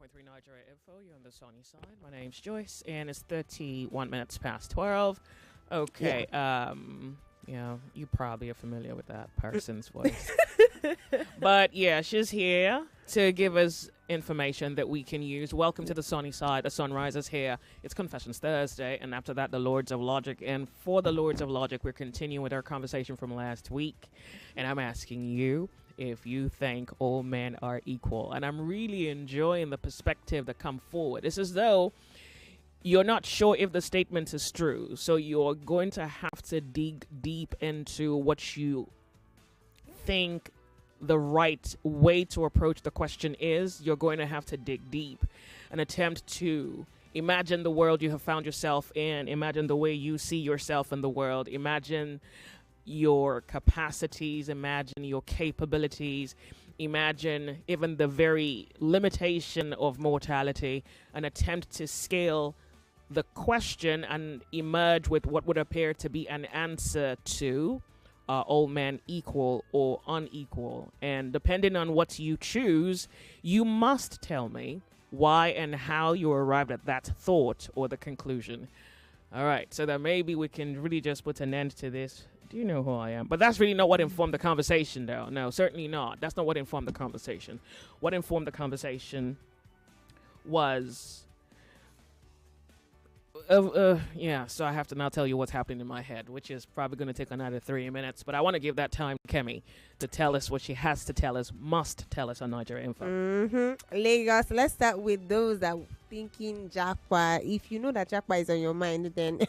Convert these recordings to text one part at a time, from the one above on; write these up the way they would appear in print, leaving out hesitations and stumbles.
101.3 Nigeria Info. You're on the sunny side. My name's Joyce, and it's 31 minutes past 12. Okay, you probably are familiar with that person's voice. But yeah, she's here to give us information that we can use. Welcome to the sunny side. The sun rises here. It's Confessions Thursday, and after that, the Lords of Logic. And for the Lords of Logic, we're continuing with our conversation from last week, and I'm asking you if you think all men are equal. And I'm really enjoying the perspective that come forward. It's as though you're not sure if the statement is true, so you're going to have to dig deep into what you think the right way to approach the question is. You're going to have to dig deep and attempt to imagine the world you have found yourself in, imagine the way you see yourself in the world, imagine your capacities, imagine your capabilities, imagine even the very limitation of mortality, and attempt to scale the question and emerge with what would appear to be an answer to all men equal or unequal. And depending on what you choose, you must tell me why and how you arrived at that thought or the conclusion. All right, so that maybe we can really just put an end to this. Do you know who I am? But that's really not what informed the conversation, though. No, certainly not. That's not what informed the conversation. What informed the conversation was... so I have to now tell you what's happening in my head, which is probably going to take another 3 minutes. But I want to give that time to Kemi to tell us what she has to tell us, must tell us on Nigeria Info. Lagos, let's start with those that thinking Japa. If you know that Japa is on your mind, then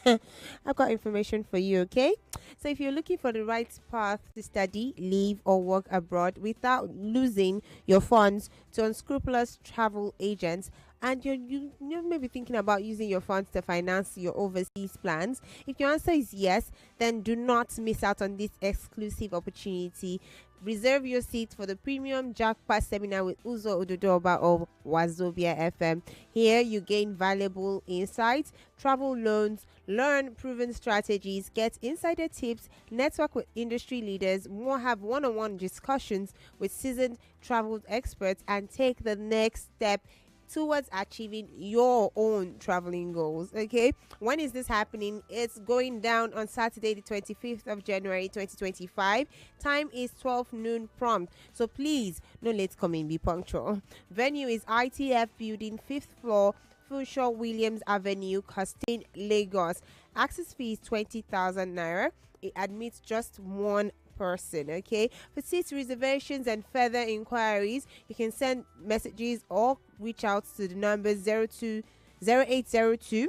I've got information for you, okay? So if you're looking for the right path to study, live, or work abroad without losing your funds to unscrupulous travel agents, and you may be thinking about using your funds to finance your overseas plans, if your answer is yes, then do not miss out on this exclusive opportunity. Reserve your seat for the premium Japa seminar with Uzo Odudoba of Wazobia FM. Here you gain valuable insights, travel loans, learn proven strategies, get insider tips, network with industry leaders, have one-on-one discussions with seasoned travel experts, and take the next step towards achieving your own traveling goals. Okay, when is this happening? It's going down on Saturday the 25th of January 2025. Time is 12 noon prompt, so please no late coming, be punctual. Venue is ITF building, 5th floor, Funshaw Williams Avenue, Costain, Lagos. Access fee is 20,000 naira. It admits just one person. Okay, for seat reservations and further inquiries, you can send messages or reach out to the number 0802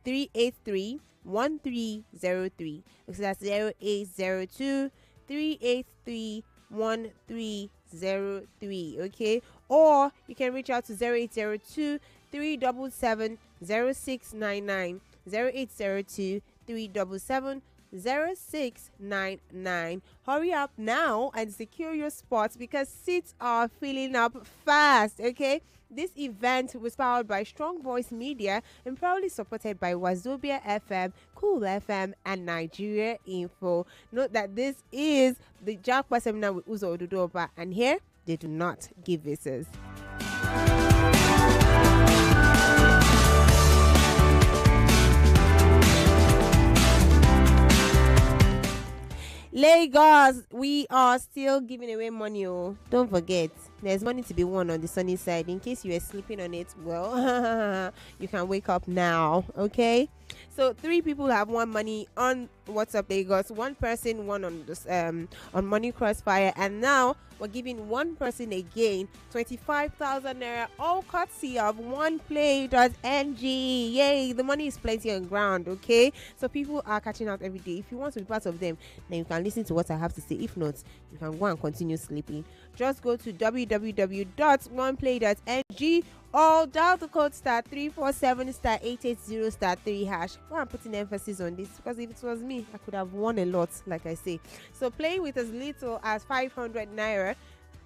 383 1303. So that's 0802 383 1303. Okay, or you can reach out to 0802 377 0699, 0802 377 0699. Hurry up now and secure your spots because seats are filling up fast. Okay, this event was powered by Strong Voice Media and proudly supported by Wazobia FM, Cool FM, and Nigeria Info. Note that this is the Japa seminar with Uzo Odudoba, and here they do not give visas. Lagos, we are still giving away money. Oh, don't forget, there's money to be won on the sunny side. In case you were sleeping on it, well, you can wake up now. Okay, so 3 people have won money on WhatsApp Lagos. 1 person won on this on Money Crossfire, and now we're giving 1 person again 25,000 naira, all courtesy of oneplay.ng. Yay, the money is plenty on ground. Okay, so people are catching out every day. If you want to be part of them, then you can listen to what I have to say. If not, you can go and continue sleeping. Just go to www.oneplay.ng or dial the code *347 *880 *3 hash. Why I'm putting emphasis on this, because if it was me, I could have won a lot, like I say. So playing with as little as 500 naira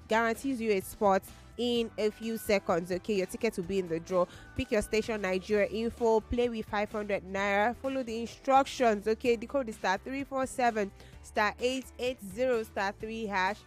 guarantees you a spot in a few seconds. Okay, your ticket will be in the draw. Pick your station, Nigeria Info, play with 500 naira, follow the instructions. Okay, the code is *347 *880 *3 hash,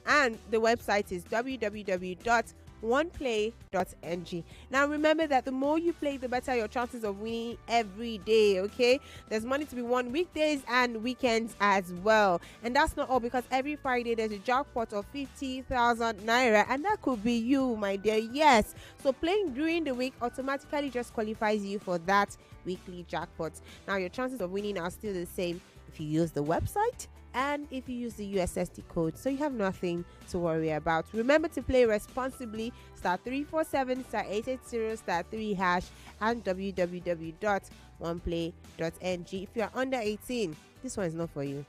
and the website is www oneplay.ng. Now remember that the more you play, the better your chances of winning every day. Okay, there's money to be won weekdays and weekends as well. And that's not all, because every Friday there's a jackpot of 50,000 naira, and that could be you, my dear. Yes, so playing during the week automatically just qualifies you for that weekly jackpot. Now your chances of winning are still the same if you use the website and if you use the USSD code, so you have nothing to worry about. Remember to play responsibly. *347 *880 *3 hash and www.oneplay.ng. If you are under 18, this one is not for you.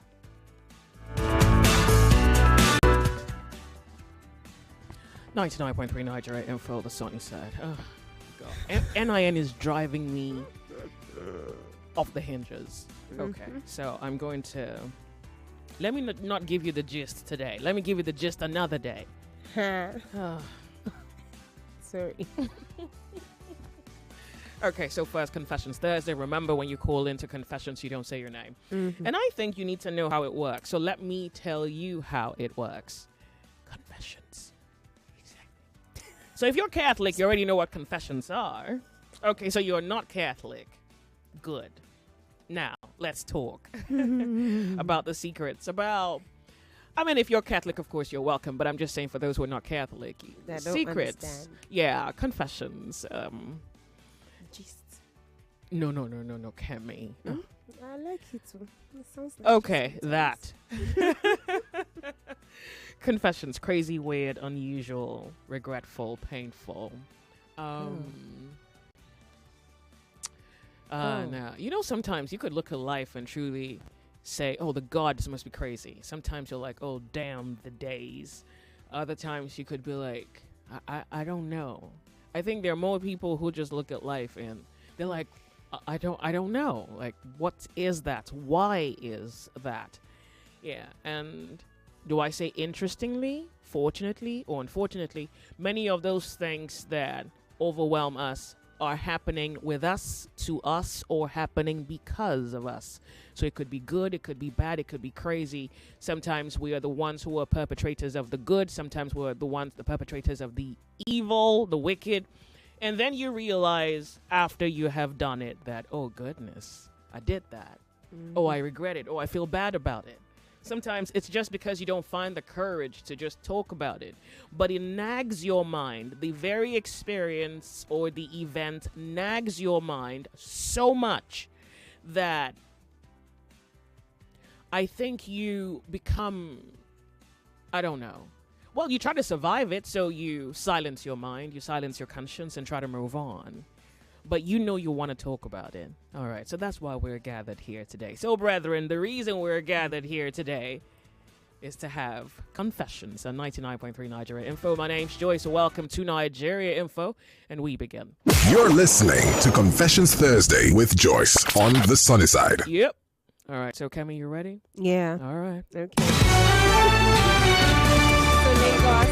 99.3 Nigeria info, the sunny side. Oh, God. NIN is driving me off the hinges. Okay, so I'm going to... Let me not give you the gist today. Let me give you the gist another day. Sorry. Okay, so first, Confessions Thursday. Remember, when you call into Confessions, you don't say your name. And I think you need to know how it works. So let me tell you how it works. Confessions. Exactly. So if you're Catholic, you already know what confessions are. Okay, so you're not Catholic. Good. Now, let's talk about the secrets. If you're Catholic, of course, you're welcome. But I'm just saying, for those who are not Catholic, secrets. Understand. Yeah, confessions. Gist. No, Kemi. I like it too. It sounds like Okay, that. Confessions. Crazy, weird, unusual, regretful, painful. Now, sometimes you could look at life and truly say, oh, the gods must be crazy. Sometimes you're like, oh, damn the days. Other times you could be like, I don't know. I think there are more people who just look at life and they're like, I don't know. Like, what is that? Why is that? Yeah, and do I say interestingly, fortunately, or unfortunately, many of those things that overwhelm us are happening with us, to us, or happening because of us. So it could be good, it could be bad, it could be crazy. Sometimes we are the ones who are perpetrators of the good. Sometimes we're the perpetrators of the evil, the wicked. And then you realize after you have done it that, oh goodness, I did that. Oh, I regret it. Oh, I feel bad about it. Sometimes it's just because you don't find the courage to just talk about it. But it nags your mind. The very experience or the event nags your mind so much that I think you become, I don't know. Well, you try to survive it, so you silence your mind, you silence your conscience, and try to move on. But you want to talk about it. All right, so that's why we're gathered here today. So, brethren, the reason we're gathered here today is to have confessions on 99.3 Nigeria Info. My name's Joyce. Welcome to Nigeria Info, and we begin. You're listening to Confessions Thursday with Joyce on the sunny side. Yep. All right, so Kemi, you ready? Yeah. All right. Okay. So Lagos,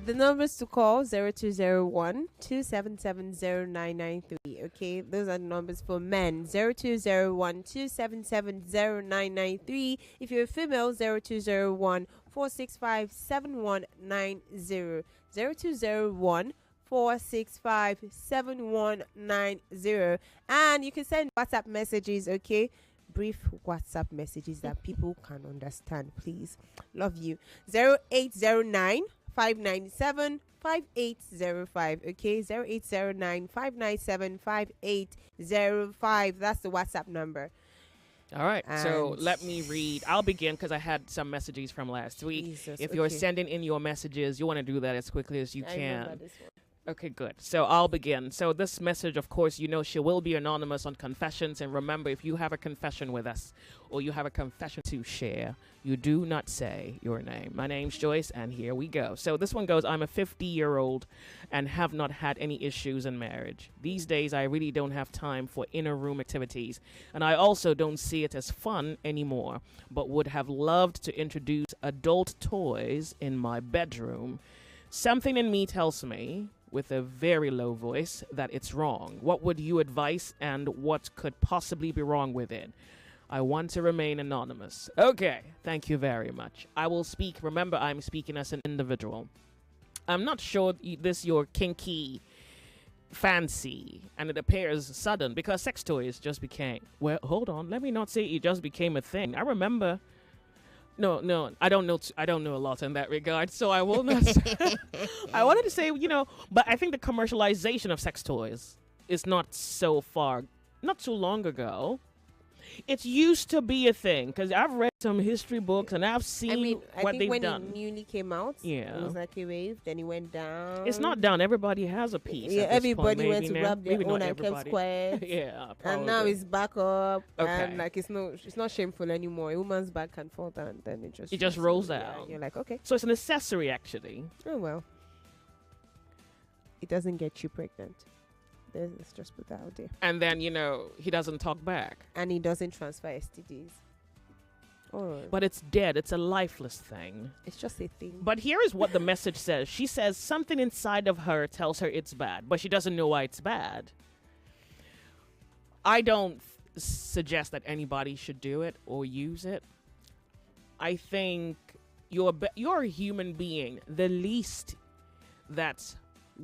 the numbers to call 0201-277-0993. Okay, those are the numbers for men. 0201-277-0993. If you're a female, 0201-465-7190. 0201-465-7190. And you can send WhatsApp messages, okay? Brief WhatsApp messages that people can understand, please. Love you. 0809-597-5805. Okay, 0809-597-5805. That's the WhatsApp number. All right, so let me read. I'll begin because I had some messages from last week. Jesus, if you're sending in your messages, you want to do that as quickly as you I can. remember this one. Okay, good. So I'll begin. So this message, of course, she will be anonymous on Confessions. And remember, if you have a confession with us or you have a confession to share, you do not say your name. My name's Joyce, and here we go. So this one goes, I'm a 50-year-old and have not had any issues in marriage. These days, I really don't have time for inner room activities. And I also don't see it as fun anymore, but would have loved to introduce adult toys in my bedroom. Something in me tells me, with a very low voice, that it's wrong. What would you advise, and what could possibly be wrong with it? I want to remain anonymous. Okay, thank you very much. I will speak. Remember, I'm speaking as an individual. I'm not sure this your kinky fancy, and it appears sudden because sex toys just became. Well, hold on. Let me not say it just became a thing. I remember. No, I don't know. I don't know a lot in that regard, so I will not. I wanted to say, but I think the commercialization of sex toys is not so far, not too long ago. It used to be a thing because I've read some history books and I've seen what they've when done. it newly came out, it was like a wave. Then it went down. It's not down. Everybody has a piece. Yeah, everybody went to now. grab their own and kept quiet. Yeah, probably. And now it's back up. Okay. And it's not shameful anymore. A woman's back can fall down, then it just rolls yeah, out. You're like, okay. So it's an accessory, actually. Oh well. It doesn't get you pregnant. Let's just put that out there. And then, he doesn't talk back. And he doesn't transfer STDs. Oh. But it's dead. It's a lifeless thing. It's just a thing. But here is what the message says. She says something inside of her tells her it's bad, but she doesn't know why it's bad. I don't suggest that anybody should do it or use it. I think you're a human being. The least that's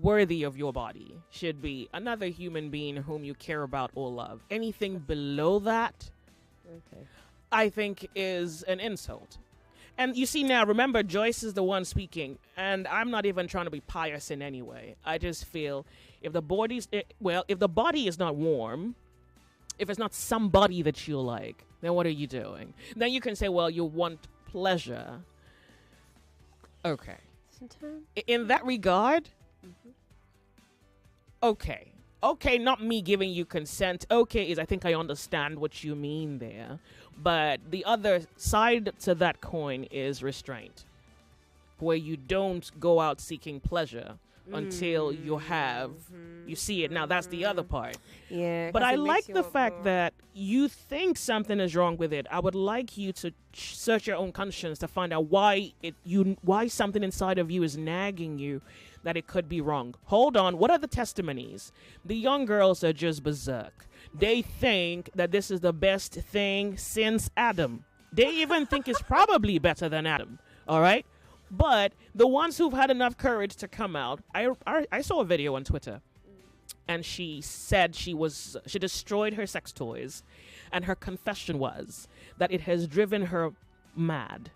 worthy of your body should be another human being whom you care about or love. Anything below that, I think, is an insult. And you see now, remember, Joyce is the one speaking, and I'm not even trying to be pious in any way. I just feel if the body is not warm, if it's not somebody that you like, then what are you doing? Then you can say, well, you want pleasure. Okay. In that regard, okay, not me giving you consent. Okay, I think I understand what you mean there. But the other side to that coin is restraint, where you don't go out seeking pleasure until you see it. Now, that's the other part. Yeah. But I like the fact that you think something is wrong with it. I would like you to search your own conscience to find out why something inside of you is nagging you that it could be wrong. Hold on. What are the testimonies? The young girls are just berserk. They think that this is the best thing since Adam. They even think it's probably better than Adam. All right? But the ones who've had enough courage to come out, I saw a video on Twitter, and she said she destroyed her sex toys, and her confession was that it has driven her mad.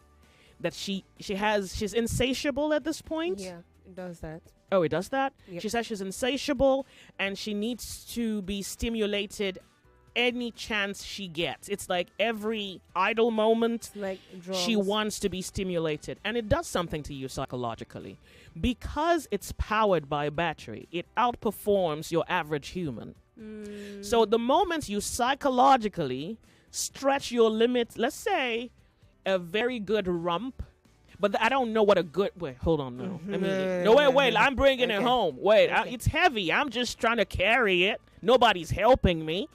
That she's insatiable at this point. Yeah, it does that. Oh, it does that? Yep. She says she's insatiable and she needs to be stimulated any chance she gets. It's like every idle moment, like she wants to be stimulated. And it does something to you psychologically. Because it's powered by a battery, it outperforms your average human. So the moment you psychologically stretch your limits, let's say a very good rump, but I don't know what a good... Wait, hold on, no. Wait, I'm bringing it home. Wait, it's heavy. I'm just trying to carry it. Nobody's helping me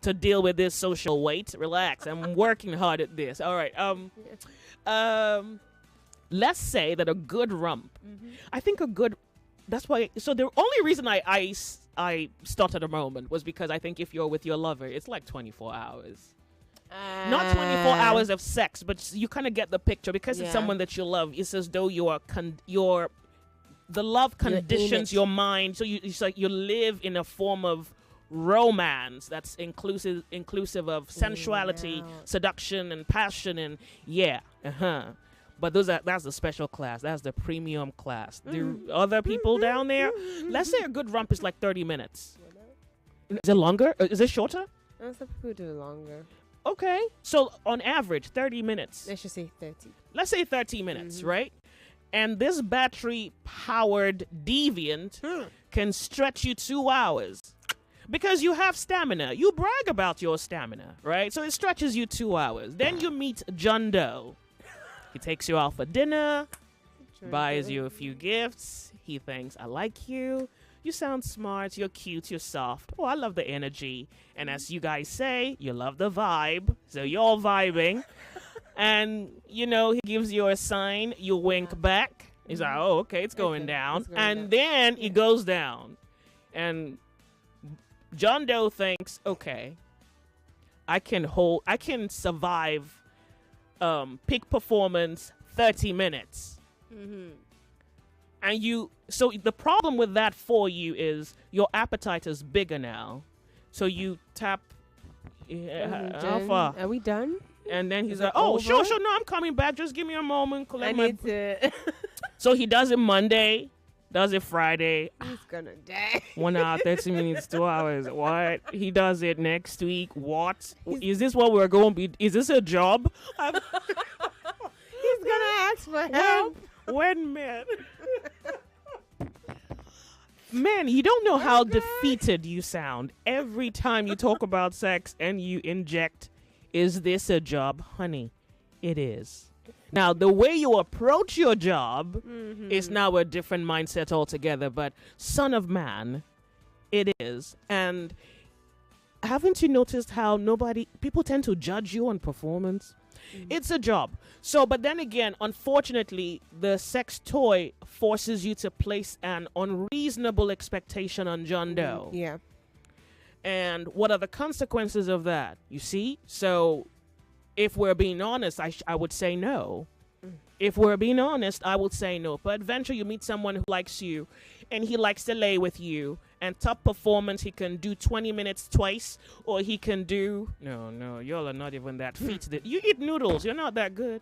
to deal with this social weight. Relax. I'm working hard at this. All right. Let's say that a good rump. I think a good... That's why... So the only reason I started a moment was because I think if you're with your lover, it's like 24 hours. Not 24 hours of sex, but you kind of get the picture because it's someone that you love. It's as though the love conditions your mind, so it's like you live in a form of romance that's inclusive of sensuality, seduction, and passion, and But that's the special class. That's the premium class. The other people down there, let's say a good rump is like 30 minutes. Is it longer? Is it shorter? Some people do longer. Okay, so on average, 30 minutes. Let's just say 30. Let's say 30 minutes, right? And this battery-powered deviant can stretch you 2 hours because you have stamina. You brag about your stamina, right? So it stretches you 2 hours. Then you meet John Doe. He takes you out for dinner, buys you a few gifts. He thinks, I like you. You sound smart, you're cute, you're soft. Oh, I love the energy. And as you guys say, you love the vibe. So you're all vibing. And, he gives you a sign. You wink back. He's like, oh, okay, it's going down. Then it goes down. And John Doe thinks, okay, I can survive peak performance 30 minutes. And so the problem with that for you is your appetite is bigger now. So you tap, how far? Are we done? And then he's Is like, it oh, over? sure, no, I'm coming back. Just give me a moment. I need to. So he does it Monday, does it Friday. He's gonna die. 1 hour, 30 minutes, 2 hours. What? He does it next week. What? Is this what we're going to be? Is this a job? He's gonna ask for help. When, man? Man, you don't know how defeated you sound every time you talk about sex and you inject, is this a job? Honey, it is. Now, the way you approach your job is now a different mindset altogether, but son of man, it is. And haven't you noticed how people tend to judge you on performance? It's a job. So, but then again, unfortunately, the sex toy forces you to place an unreasonable expectation on John Doe. Yeah. And what are the consequences of that? You see? So, if we're being honest, I would say no. If we're being honest, I would say no. But adventure, you meet someone who likes you and he likes to lay with you. And top performance, he can do 20 minutes twice, or he can do... No, y'all are not even that fit. You eat noodles. You're not that good.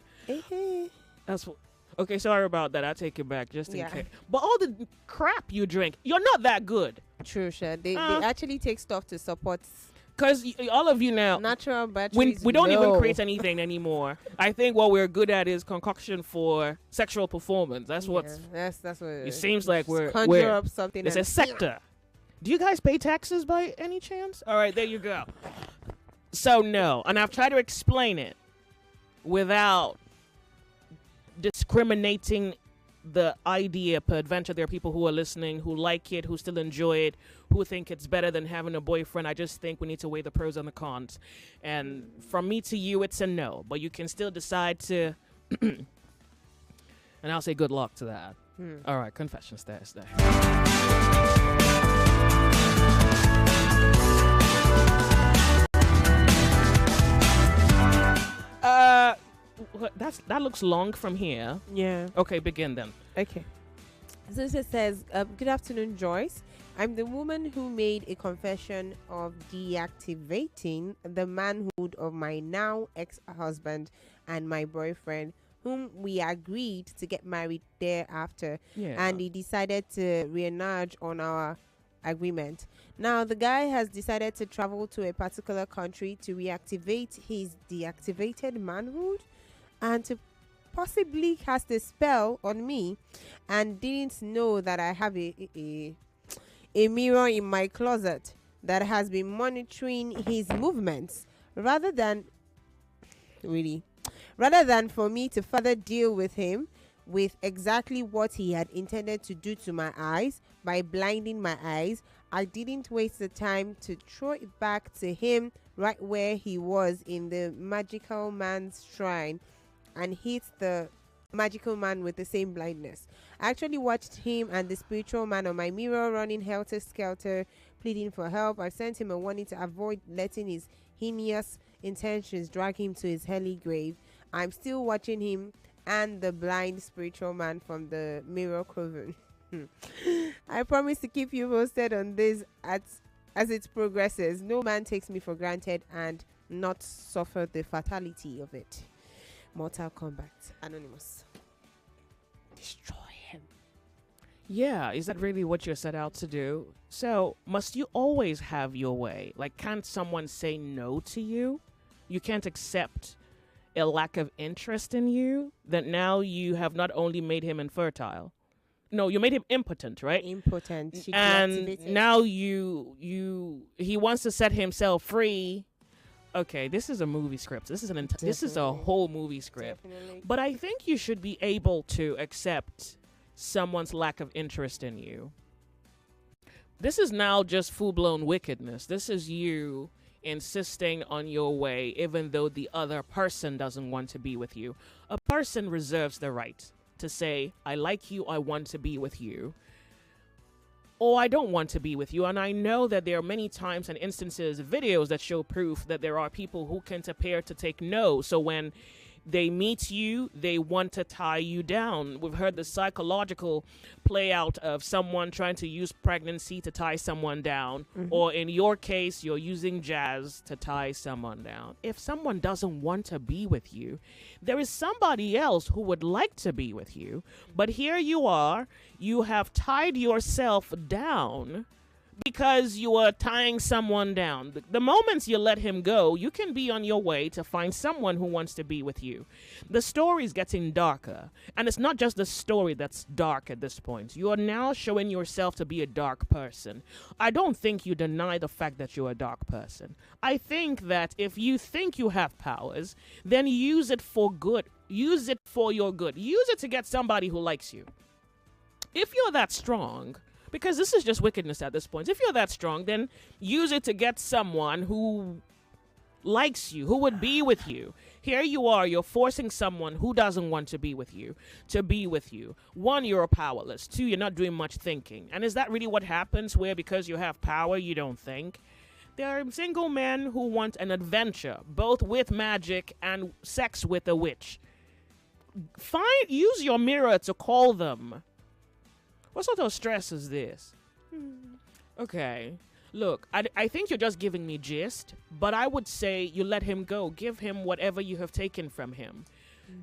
That's what... Okay, sorry about that. I take it back just in case. But all the crap you drink, you're not that good. True, sure. They actually take stuff to support... Because all of you now, natural batteries. we don't even create anything anymore. I think what we're good at is concoction for sexual performance. That's what's. That's what. It seems like we're conjure up something. It's a sector. Do you guys pay taxes by any chance? All right, there you go. So no, and I've tried to explain it without discriminating the idea. Peradventure, there are people who are listening who like it, who still enjoy it, who think it's better than having a boyfriend. I just think we need to weigh the pros and the cons. And from me to you, it's a no. But you can still decide to... and I'll say good luck to that. All right, Confessions Thursday. That looks long from here. Yeah. Okay, begin then. Okay. So it says, good afternoon, Joyce. I'm the woman who made a confession of deactivating the manhood of my now ex-husband and my boyfriend, whom we agreed to get married thereafter. Yeah. And he decided to renege on our agreement. Now, the guy has decided to travel to a particular country to reactivate his deactivated manhood and to possibly cast a spell on me, and didn't know that I have a mirror in my closet that has been monitoring his movements rather than for me to further deal with him with exactly what he had intended to do to my eyes by blinding my eyes. I didn't waste the time to throw it back to him right where he was in the magical man's shrine and hit the magical man with the same blindness. I actually watched him and the spiritual man on my mirror running helter-skelter, pleading for help. I sent him a warning to avoid letting his heinous intentions drag him to his hellly grave. I'm still watching him and the blind spiritual man from the mirror coven. I promise to keep you posted on this as it progresses. No man takes me for granted and not suffer the fatality of it. Mortal Kombat. Anonymous. Destroy him. Yeah, is that really what you're set out to do? So, must you always have your way? Like, can't someone say no to you? You can't accept a lack of interest in you? That now you have not only made him infertile. No, you made him impotent, right? Impotent. And now he wants to set himself free. Okay, this is a movie script. This is a whole movie script. Definitely. But I think you should be able to accept someone's lack of interest in you. This is now just full-blown wickedness. This is you insisting on your way even though the other person doesn't want to be with you. A person reserves the right to say, I like you, I want to be with you, or I don't want to be with you. And I know that there are many times and instances, videos that show proof that there are people who can appear to take no. So when They meet you, they want to tie you down. We've heard the psychological play out of someone trying to use pregnancy to tie someone down, or in your case, you're using jazz to tie someone down. If someone doesn't want to be with you, there is somebody else who would like to be with you, but here you are, you have tied yourself down because you are tying someone down. The moments you let him go, you can be on your way to find someone who wants to be with you. The story's getting darker, and it's not just the story that's dark at this point. You are now showing yourself to be a dark person. I don't think you deny the fact that you're a dark person. I think that if you think you have powers, then use it for good. Use it for your good. Use it to get somebody who likes you. If you're that strong, because this is just wickedness at this point. If you're that strong, then use it to get someone who likes you, who would be with you. Here you are, you're forcing someone who doesn't want to be with you to be with you. One, you're powerless. Two, you're not doing much thinking. And is that really what happens, where because you have power, you don't think? There are single men who want an adventure, both with magic and sex with a witch. Use your mirror to call them. What sort of stress is this? Okay. Look, I think you're just giving me gist, but I would say you let him go. Give him whatever you have taken from him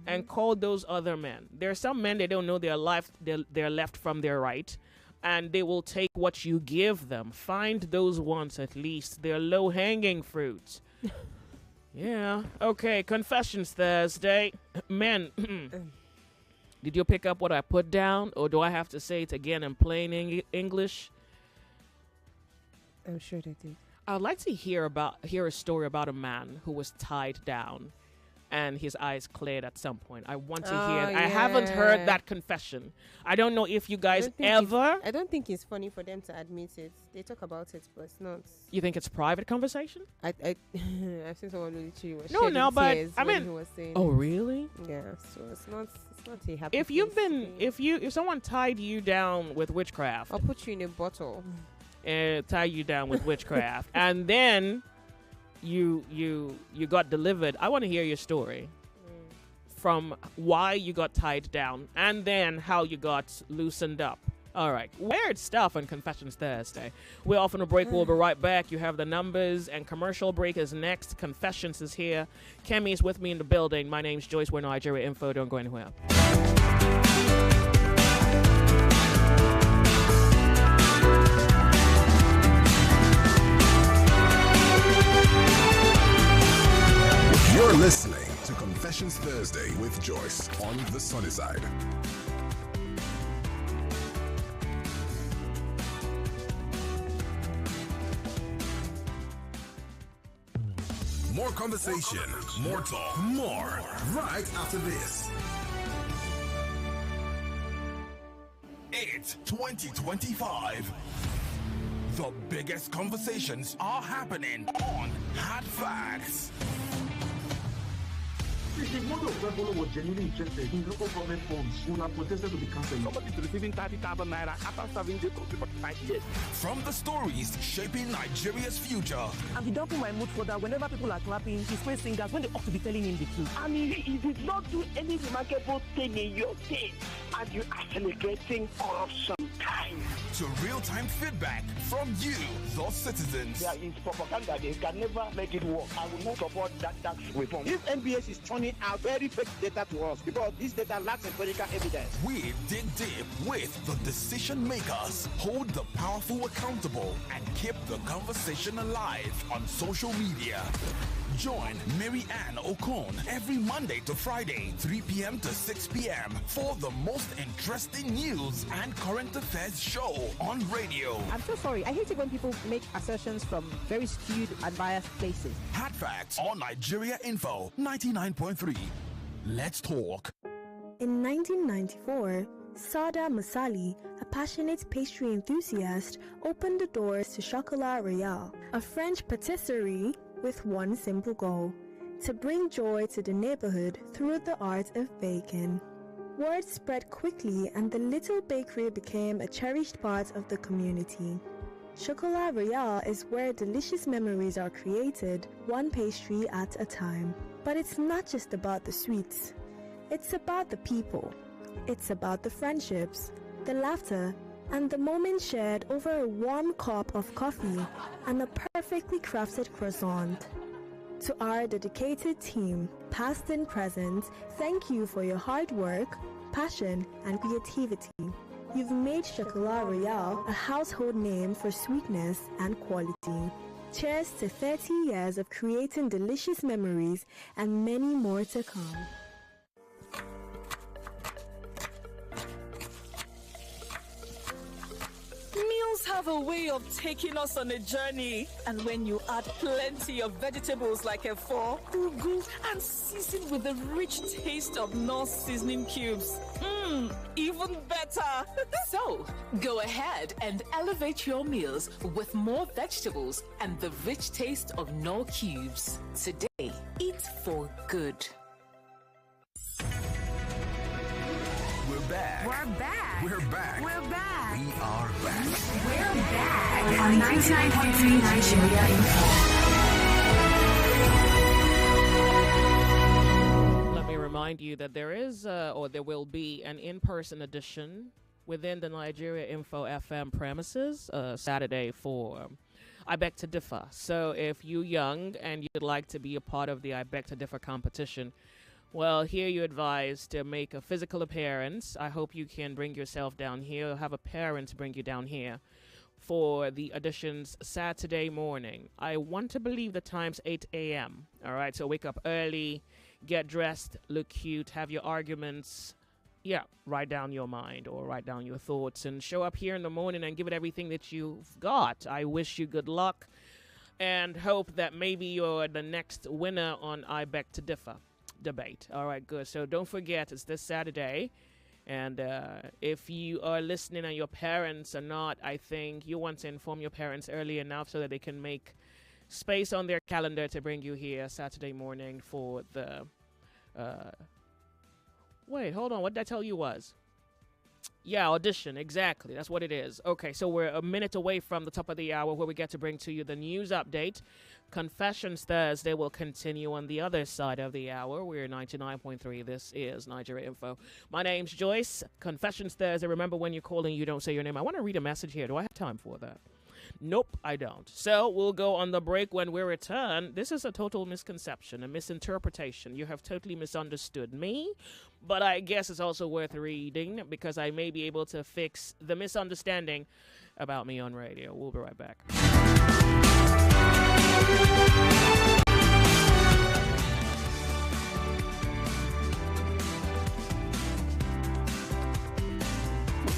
and call those other men. There are some men, they don't know they're left from their right, and they will take what you give them. Find those ones at least. They're low-hanging fruits. Yeah. Okay, Confessions Thursday. Men, did you pick up what I put down, or do I have to say it again in plain English? I'm sure they did. I'd like to hear a story about a man who was tied down and his eyes cleared at some point. I want to hear it. I haven't heard that confession. I don't know if you guys ever... I don't think it's funny for them to admit it. They talk about it, but it's not. You think it's private conversation? I've seen someone who literally was but I mean, he was saying, oh really? Yeah, so it's not a happy if someone tied you down with witchcraft, I'll put you in a bottle. Tie you down with witchcraft, and then you got delivered. I want to hear your story from why you got tied down and then how you got loosened up. All right, weird stuff on Confessions Thursday. We're off on a break. We'll be right back. You have the numbers, and commercial break is next. Confessions is here. Kemi is with me in the building. My name's Joyce. We're Nigeria Info. Don't go anywhere. You're listening to Confessions Thursday with Joyce on the sunny side. More conversation, more talk, more right after this. It's 2025. The biggest conversations are happening on Hard Facts. If the mother of Rebolo was genuinely interested in local government funds, would have protested to be cancelled. Somebody is receiving 30,000 naira after serving the country for 5 years. From the stories shaping Nigeria's future. And he dumping my mood for that whenever people are clapping, he's praising singers when they ought to be telling him the truth. I mean, he did not do any remarkable thing in your case, and you are celebrating corruption time. To real-time feedback from you, the citizens. There is propaganda. They can never make it work. I will not support that tax reform. This NBS is turning out very fake data to us because this data lacks empirical evidence. We dig deep with the decision makers, hold the powerful accountable, and keep the conversation alive on social media. Join Mary Ann Okon every Monday to Friday, 3 p.m. to 6 p.m. for the most interesting news and current affairs show on radio. I'm so sorry. I hate it when people make assertions from very skewed and biased places. Hard Facts on Nigeria Info 99.3. Let's talk. In 1994, Sada Masali, a passionate pastry enthusiast, opened the doors to Chocolat Royal, a French patisserie with one simple goal: to bring joy to the neighborhood through the art of baking. Word spread quickly and the little bakery became a cherished part of the community. Chocolat Royal is where delicious memories are created, one pastry at a time. But it's not just about the sweets. It's about the people. It's about the friendships, the laughter, and the moments shared over a warm cup of coffee and a perfectly crafted croissant. To our dedicated team, past and present, thank you for your hard work, passion, and creativity. You've made Chocolat Royale a household name for sweetness and quality. Cheers to 30 years of creating delicious memories and many more to come. Meals have a way of taking us on a journey. And when you add plenty of vegetables like efo, ugu, and season with the rich taste of North seasoning cubes, even better. So, go ahead and elevate your meals with more vegetables and the rich taste of Knorr cubes. Today, eat for good. We're back. We're back. We're back. We're back. We are back. We're back on 99.3 Nigeria Info. Let me remind you that there is, or there will be, an in-person edition within the Nigeria Info FM premises Saturday for I Beg to Differ. So if you're young and you'd like to be a part of the I Beg to Differ competition, well, here you're advised to make a physical appearance. I hope you can bring yourself down here, have a parent bring you down here for the auditions Saturday morning. I want to believe the time's 8 a.m. All right, so wake up early, get dressed, look cute, have your arguments. Yeah, write down your mind or write down your thoughts and show up here in the morning and give it everything that you've got. I wish you good luck and hope that maybe you're the next winner on I Beg to Differ debate. All right, good. So don't forget, it's this Saturday. And if you are listening and your parents are not, I think you want to inform your parents early enough so that they can make space on their calendar to bring you here Saturday morning for the... wait, hold on. What did I tell you was? Yeah, audition. Exactly. That's what it is. Okay, so we're a minute away from the top of the hour where we get to bring to you the news update. Confessions Thursday will continue on the other side of the hour. We're 99.3. This is Nigeria Info. My name's Joyce. Confessions Thursday. Remember, when you're calling, you don't say your name. I want to read a message here. Do I have time for that? Nope, I don't. So we'll go on the break. When we return, this is a total misconception, a misinterpretation. You have totally misunderstood me, but I guess it's also worth reading because I may be able to fix the misunderstanding about me on radio. We'll be right back.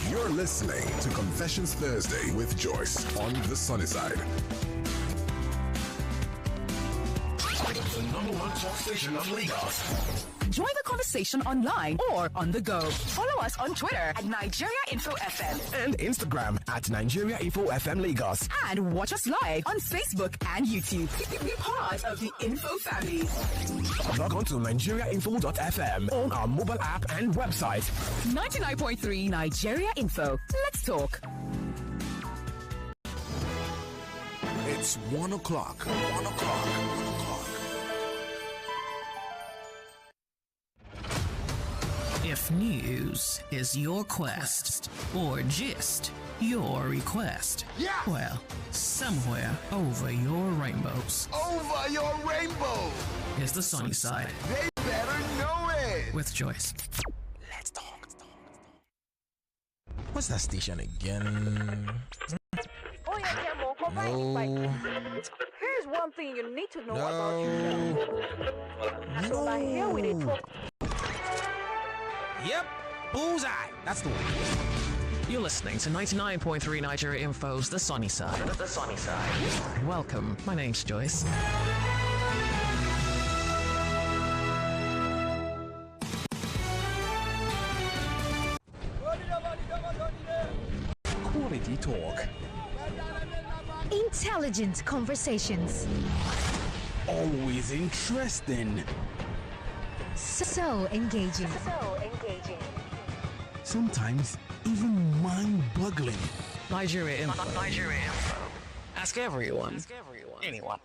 You're listening to Confessions Thursday with Joyce on the sunny side. The #1 talk station of Lagos. Join the conversation online or on the go. Follow us on Twitter at Nigeria Info FM and Instagram at Nigeria Info FM Lagos. And watch us live on Facebook and YouTube. Be part of the Info family. Log on to nigeriainfo.fm on our mobile app and website. 99.3 Nigeria Info. Let's talk. It's 1 o'clock. 1 o'clock. 1 o'clock. If news is your quest, or gist your request, well, somewhere over your rainbows. Over your rainbow! Is the sunny side. They better know it! With Joyce. Let's talk. What's that station again? Oh yeah, Campbell, go back. Here's one thing you need to know about yourself. So like here we did talk. Yep, bullseye. That's the one. You're listening to 99.3 Nigeria Info's The Sunny Side. The Sunny Side. Welcome. My name's Joyce. Quality talk. Intelligent conversations. Always interesting. So engaging. Sometimes even mind-boggling. Nigeria Info. Nigeria Info. Ask everyone. Anyone.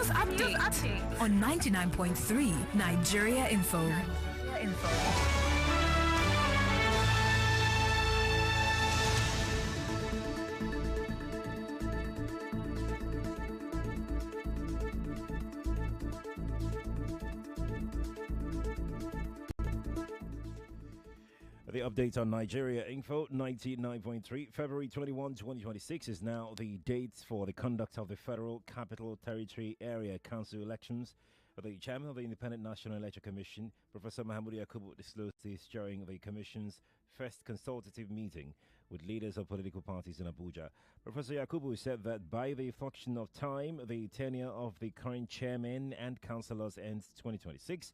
News update on 99.3 Nigeria Info. The update on Nigeria Info 99.3 February 21, 2026 is now the date for the conduct of the Federal Capital Territory Area Council elections. The chairman of the Independent National Electoral Commission, Professor Mahmoud Yakubu, disclosed this during the Commission's first consultative meeting with leaders of political parties in Abuja. Professor Yakubu said that by the function of time, the tenure of the current chairman and councillors ends 2026.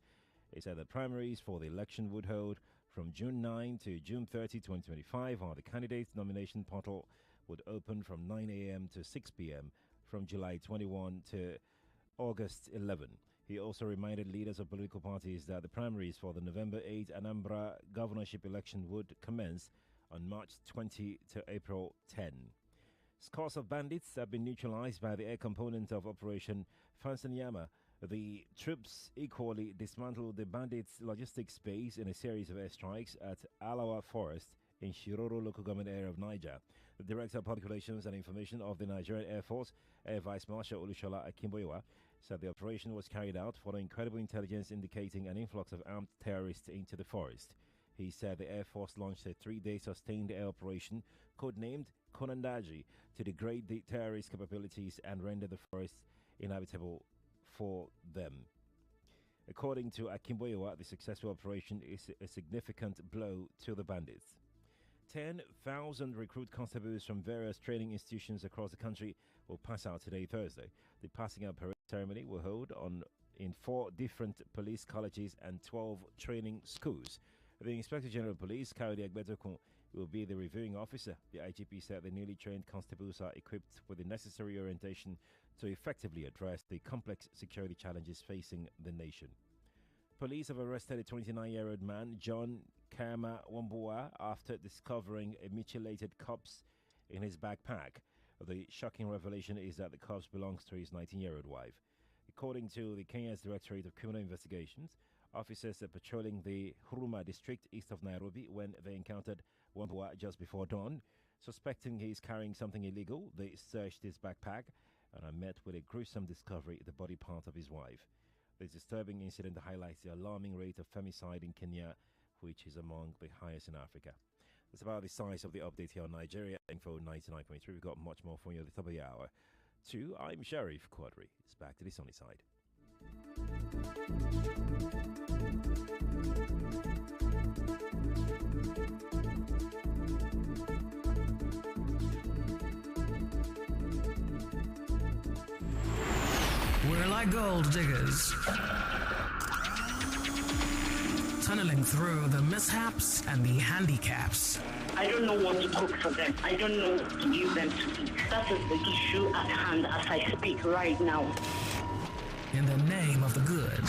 He said the primaries for the election would hold from June 9 to June 30, 2025, while the candidates' nomination portal would open from 9 a.m. to 6 p.m. from July 21 to August 11. He also reminded leaders of political parties that the primaries for the November 8 Anambra governorship election would commence on March 20 to April 10. Scores of bandits have been neutralized by the air component of Operation Fansanyama. The troops equally dismantled the bandits' logistics base in a series of airstrikes at Alawa Forest in Shiroro local government area of Niger. The Director of Public Relations and Information of the Nigerian Air Force, Air Vice Marshal Olushola Akimboyewa, said the operation was carried out following credible intelligence indicating an influx of armed terrorists into the forest. He said the Air Force launched a 3-day sustained air operation codenamed Konandaji to degrade the terrorist capabilities and render the forest inhabitable for them. According to Akimboyewa, the successful operation is a significant blow to the bandits. 10,000 recruit constables from various training institutions across the country will pass out today, Thursday. The passing out parade ceremony will hold in 4 different police colleges and 12 training schools. The Inspector General of Police, Kayode Egbetokun, will be the reviewing officer. The IGP said the newly trained constables are equipped with the necessary orientation to effectively address the complex security challenges facing the nation. Police have arrested a 29-year-old man, John Kama Wambua, after discovering a mutilated corpse in his backpack. The shocking revelation is that the corpse belongs to his 19-year-old wife. According to the Kenya's Directorate of Criminal Investigations, officers are patrolling the Huruma district east of Nairobi when they encountered Wambua just before dawn. Suspecting he is carrying something illegal, they searched his backpack and are met with a gruesome discovery, the body part of his wife. This disturbing incident highlights the alarming rate of femicide in Kenya, which is among the highest in Africa. That's about the size of the update here on Nigeria Info 99.3. We've got much more for you at the top of the hour. 2, I'm Sheriff Quadri. It's back to the sunny side. We're like gold diggers, tunneling through the mishaps and the handicaps. I don't know what to cook for them. I don't know what to give them to eat. That is the issue at hand as I speak right now. In the name of the good,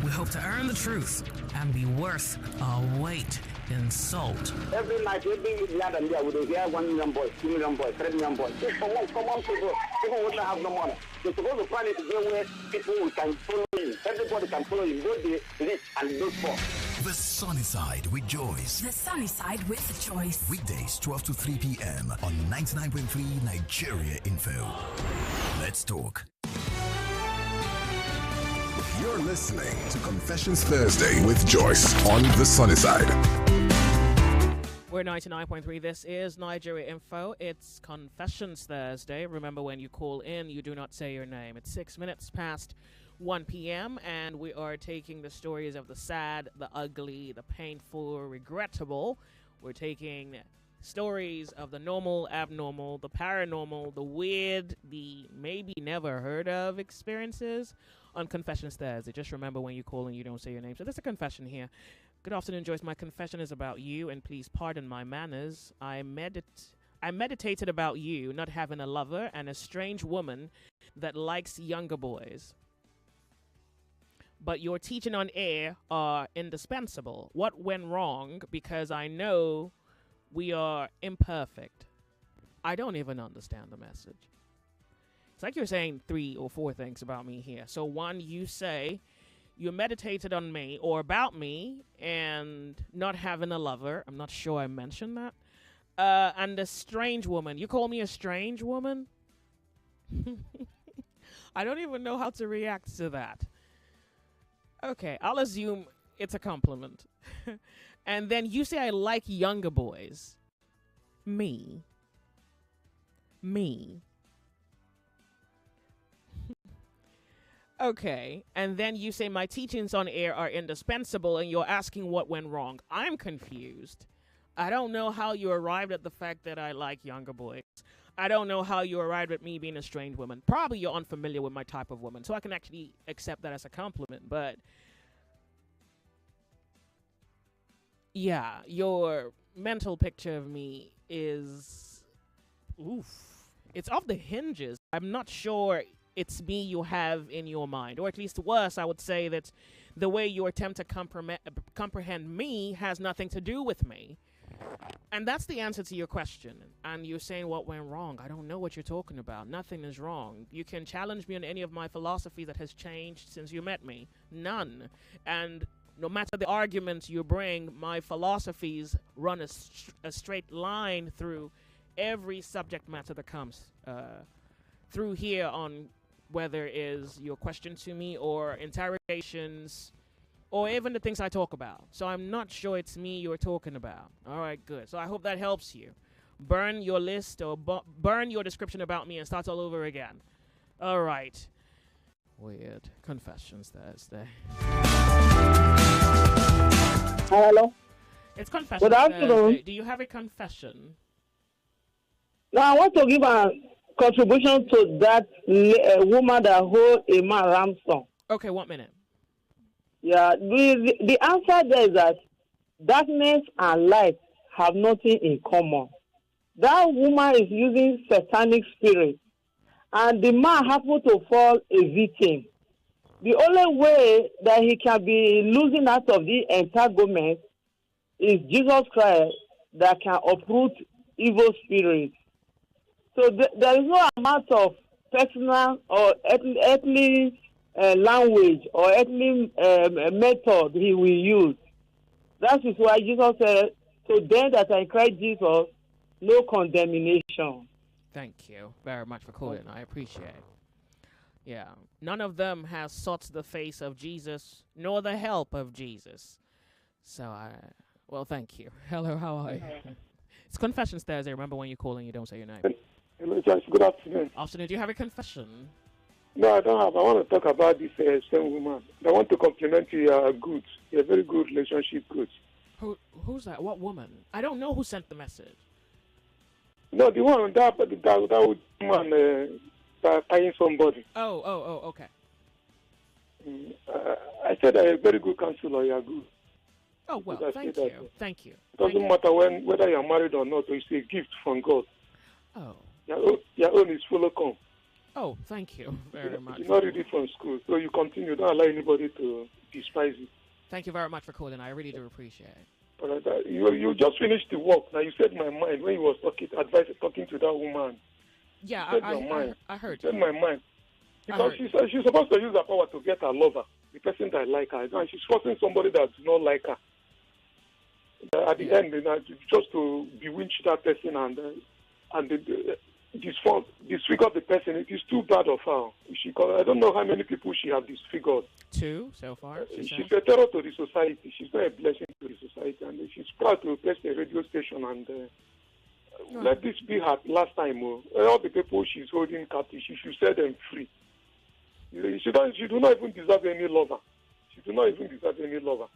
we hope to earn the truth and be worth our weight in salt. Every night, every lad and there would hear 1 million boys, 2 million boys, 3 million boys. Just for one common people wouldn't have no money. They're supposed to find it to go where people can follow him. Everybody can follow him, both the rich and those poor. The Sunny Side with Joyce. The Sunny Side with Joyce. Weekdays 12 to 3 p.m. on 99.3 Nigeria Info. Let's talk. You're listening to Confessions Thursday with Joyce on the Sunny Side. We're 99.3. This is Nigeria Info. It's Confessions Thursday. Remember, when you call in, you do not say your name. It's 6 minutes past 1 p.m. and we are taking the stories of the sad, the ugly, the painful, regrettable. We're taking stories of the normal, abnormal, the paranormal, the weird, the maybe never heard of experiences on Confessions Thursday. Just remember, when you call in, you don't say your name. So there's a confession here. Good afternoon, Joyce. My confession is about you, and please pardon my manners. I meditated about you not having a lover and a strange woman that likes younger boys. But your teaching on air are indispensable. What went wrong? Because I know we are imperfect. I don't even understand the message. It's like you're saying 3 or 4 things about me here. So one, you say you meditated on me or about me and not having a lover. I'm not sure I mentioned that. And a strange woman. You call me a strange woman? I don't even know how to react to that. Okay, I'll assume it's a compliment. And then you say I like younger boys. Me. Okay, and then you say my teachings on air are indispensable and you're asking what went wrong. I'm confused. I don't know how you arrived at the fact that I like younger boys. I don't know how you arrived at me being a strange woman. Probably you're unfamiliar with my type of woman, so I can actually accept that as a compliment. But yeah, your mental picture of me is, it's off the hinges. I'm not sure it's me you have in your mind, or at least worse, I would say that the way you attempt to comprehend me has nothing to do with me. And that's the answer to your question. And you're saying what went wrong. I don't know what you're talking about. Nothing is wrong. You can challenge me on any of my philosophy that has changed since you met me. None. And no matter the arguments you bring, my philosophies run a straight line through every subject matter that comes through here, on whether it is your question to me or interrogations or even the things I talk about. So I'm not sure it's me you're talking about. All right, good. So I hope that helps you. Burn your list or burn your description about me and start all over again. All right. Weird. Confessions Thursday. Hello. It's Confessions Good afternoon. Thursday. Do you have a confession? Now I want to give a contribution to that woman that hold a man ransom. Okay, 1 minute. Yeah, the answer there is that darkness and light have nothing in common. That woman is using satanic spirit, and the man happened to fall a victim. The only way that he can be losing out of the entanglement is Jesus Christ that can uproot evil spirits. So there is no amount of personal or earthly language or earthly method he will use. That is why Jesus said, "To them that are in Christ Jesus, no condemnation." Thank you very much for calling. I appreciate it. Yeah. None of them has sought the face of Jesus nor the help of Jesus. So well, thank you. Hello, how are you? It's Confessions Thursday. Remember, when you call and you don't say your name. Hello, Joyce. Good afternoon. Afternoon. Do you have a confession? No, I don't have. I want to talk about this same woman. I want to compliment you. You are good. You're a very good relationship good. Who's that? What woman? I don't know who sent the message. No, the one that woman tying somebody. Oh, okay. I said I'm a very good counselor. You are good. Oh, well, thank you. Thank you. It doesn't matter whether you're married or not. It's a gift from God. Oh. Your own is full of come. Oh, thank you very much. You not read it from school, so you continue. Don't allow anybody to despise you. Thank you very much for calling. I really do appreciate it. But you just finished the work. Now you said my mind when you was talking to that woman. Yeah, I heard you. Said my mind. Because she's supposed to use her power to get her lover, the person that like her. And she's forcing somebody that does not like her. At the end, just to bewitch that person and disfigure the person, it is too bad of her. I don't know how many people she has disfigured. 2 so far. She's a terror to the society. She's not a blessing to the society, and she's proud to place a radio station and let this be her last time. All the people she's holding captive, she should set them free. She do not even deserve any lover. She do not even deserve any lover.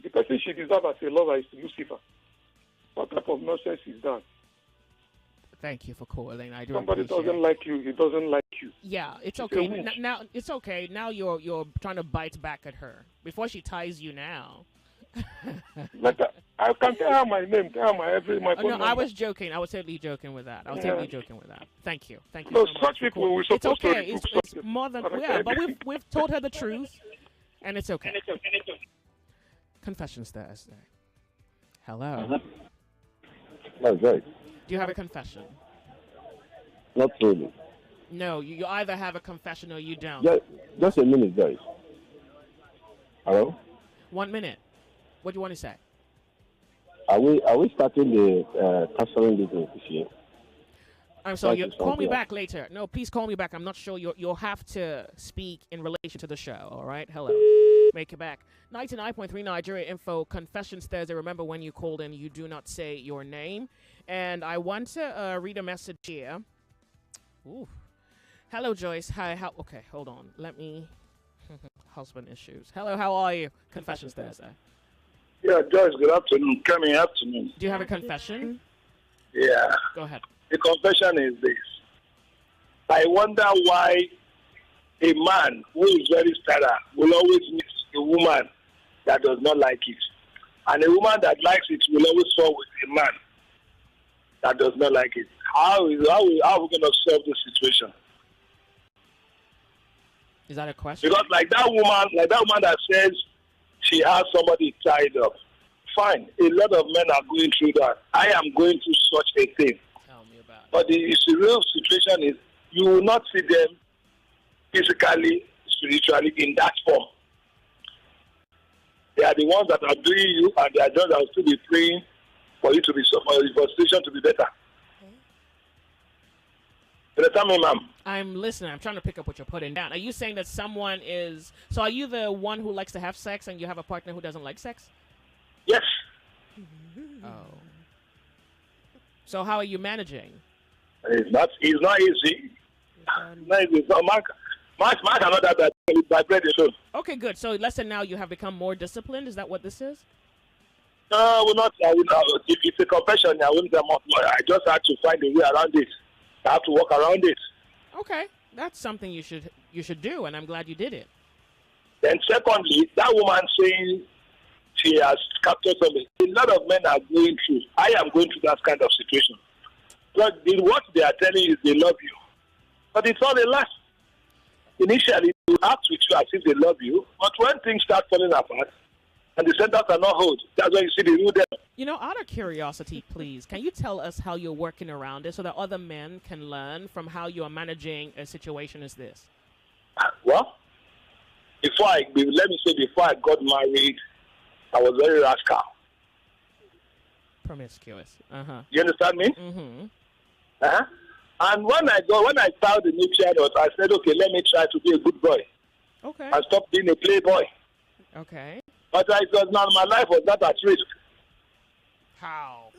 The person she deserves as a lover is Lucifer. What type of nonsense is that? Thank you for calling. I do. Somebody doesn't like you. He doesn't like you. Yeah, it's okay. Now it's okay. Now you're trying to bite back at her before she ties you. Now. I can tell her my name. Tell her my phone number. I was joking. I was totally joking with that. Thank you. Thank you. No, so such much people we're supposed to. It's okay. To it's more than but we've told her the truth, and it's okay. Confessions Thursday. Hello. That's right. Do you have a confession? Not really. No, you either have a confession or you don't. Just a minute, guys. Hello? 1 minute. What do you want to say? Are we starting the counseling business this year? I'm sorry. Call me back later. No, please call me back. I'm not sure. You'll have to speak in relation to the show. All right. Hello. Make it back. 99.3 Nigeria Info Confessions Thursday. Remember, when you called in, you do not say your name. And I want to read a message here. Ooh. Hello, Joyce. Hi. Okay, hold on. Let me. Husband issues. Hello. How are you? Confessions Thursday. Yeah, Joyce. Good afternoon. Coming afternoon. Do you have a confession? Yeah. Go ahead. The confession is this. I wonder why a man who is very sterile will always meet a woman that does not like it. And a woman that likes it will always fall with a man that does not like it. How are we going to solve this situation? Is that a question? Because like that woman that says she has somebody tied up. Fine. A lot of men are going through that. I am going through such a thing. But the real situation is you will not see them physically, spiritually in that form. They are the ones that are doing you, and they are the ones that will still be praying for you to be for the situation to be better. You understand me, ma'am? I'm listening. I'm trying to pick up what you're putting down. Are you saying that someone is... So are you the one who likes to have sex and you have a partner who doesn't like sex? Yes. Oh. So how are you managing? It's not easy. It's not Mark cannot have that by bread alone. Okay, good. So let's say now you have become more disciplined. Is that what this is? No, we're not. If it's a confession, I wouldn't say more. I just had to find a way around it. I have to work around it. Okay, that's something you should do, and I'm glad you did it. Then secondly, that woman saying she has captured something. A lot of men are going through. I am going through that kind of situation. But what they are telling you is they love you. But it's all a lie. Initially, they act with you as if they love you. But when things start falling apart and the centers are not hold, that's when you see the real devil. You know, out of curiosity, please, can you tell us how you're working around it so that other men can learn from how you are managing a situation as this? Well, before I got married, I was very rascal. Promiscuous. You understand me? Mm-hmm. And when I found the new channel, I said, okay, let me try to be a good boy. Okay. And stop being a playboy. Okay. But my life was not at risk. How?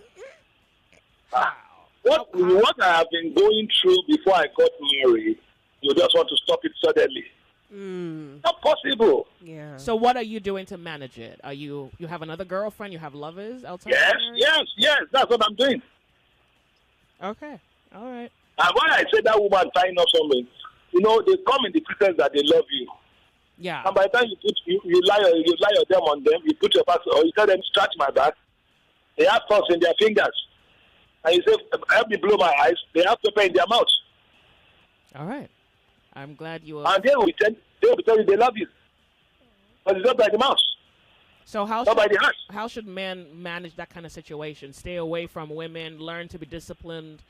What I have been going through before I got married, you just want to stop it suddenly. Not possible. Yeah. So what are you doing to manage it? Are you have another girlfriend? You have lovers outside? Yes. That's what I'm doing. Okay. All right. And when I say that woman tying up something, they come in the pretense that they love you. Yeah. And by the time you lie your them on them, you put your back, or you tell them scratch my back, they have thoughts in their fingers. And you say, help me blow my eyes, they have pepper in their mouth. All right. I'm glad you And they will tell you they love you. But it's not by the mouth. So how should men manage that kind of situation? Stay away from women, learn to be disciplined.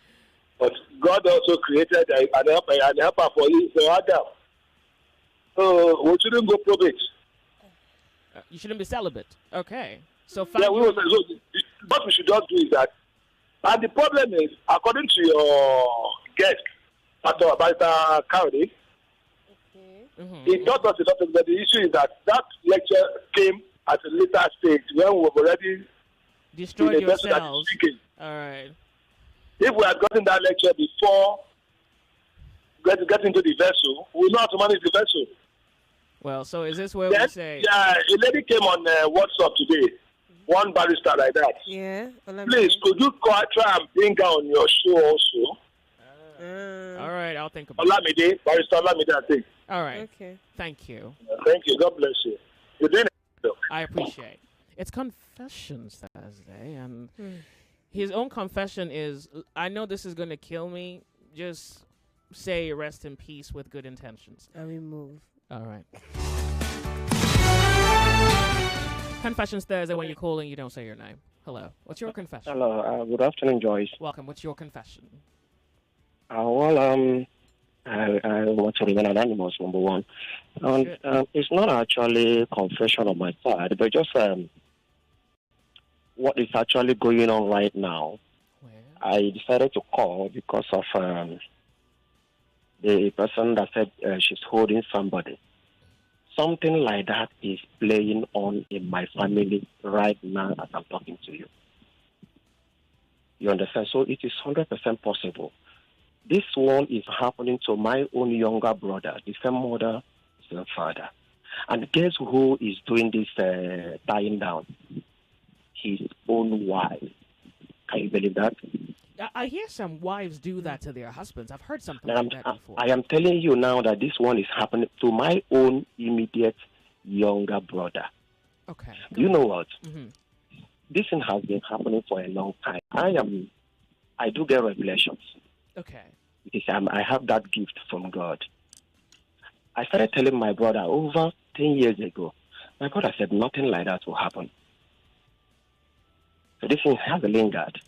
But God also created an helper for you, so Adam. So we shouldn't go probate. You shouldn't be celibate. Okay. So what we should just do is that. And the problem is, according to your guest, Pastor Cowdy, he taught us a lot, but the issue is that lecture came at a later stage when we were already destroyed yourselves. All right. If we had gotten that lecture before getting into the vessel, we know how to manage the vessel. Well, so is this where we say... Yeah, a lady came on WhatsApp today. One barrister like that. Yeah. Please, could you try and bring her on your show also? All right, I'll think about it. Barrister Olamide, I think. All right. Okay. Thank you. Thank you. God bless you. You're doing it. I appreciate. It's Confessions Thursday, and his own confession is, I know this is going to kill me. Just say rest in peace with good intentions. And we move. All right. Confessions Thursday, when you call and you don't say your name. Hello. What's your confession? Hello. Good afternoon, Joyce. Welcome. What's your confession? I want to remain anonymous, number one. And it's not actually confession on my part, but just what is actually going on right now. I decided to call because of the person that said she's holding somebody. Something like that is playing on in my family right now as I'm talking to you. You understand? So it is 100% possible. This one is happening to my own younger brother, the same mother, same father. And guess who is doing this tying down? His own wife. Can you believe that? I hear some wives do that to their husbands. I've heard something like that before. I am telling you now that this one is happening to my own immediate younger brother. Okay. You know what? Mm-hmm. This thing has been happening for a long time. I do get revelations. Okay. Because I have that gift from God. I started telling my brother over 10 years ago. My brother said nothing like that will happen. So this thing has lingered.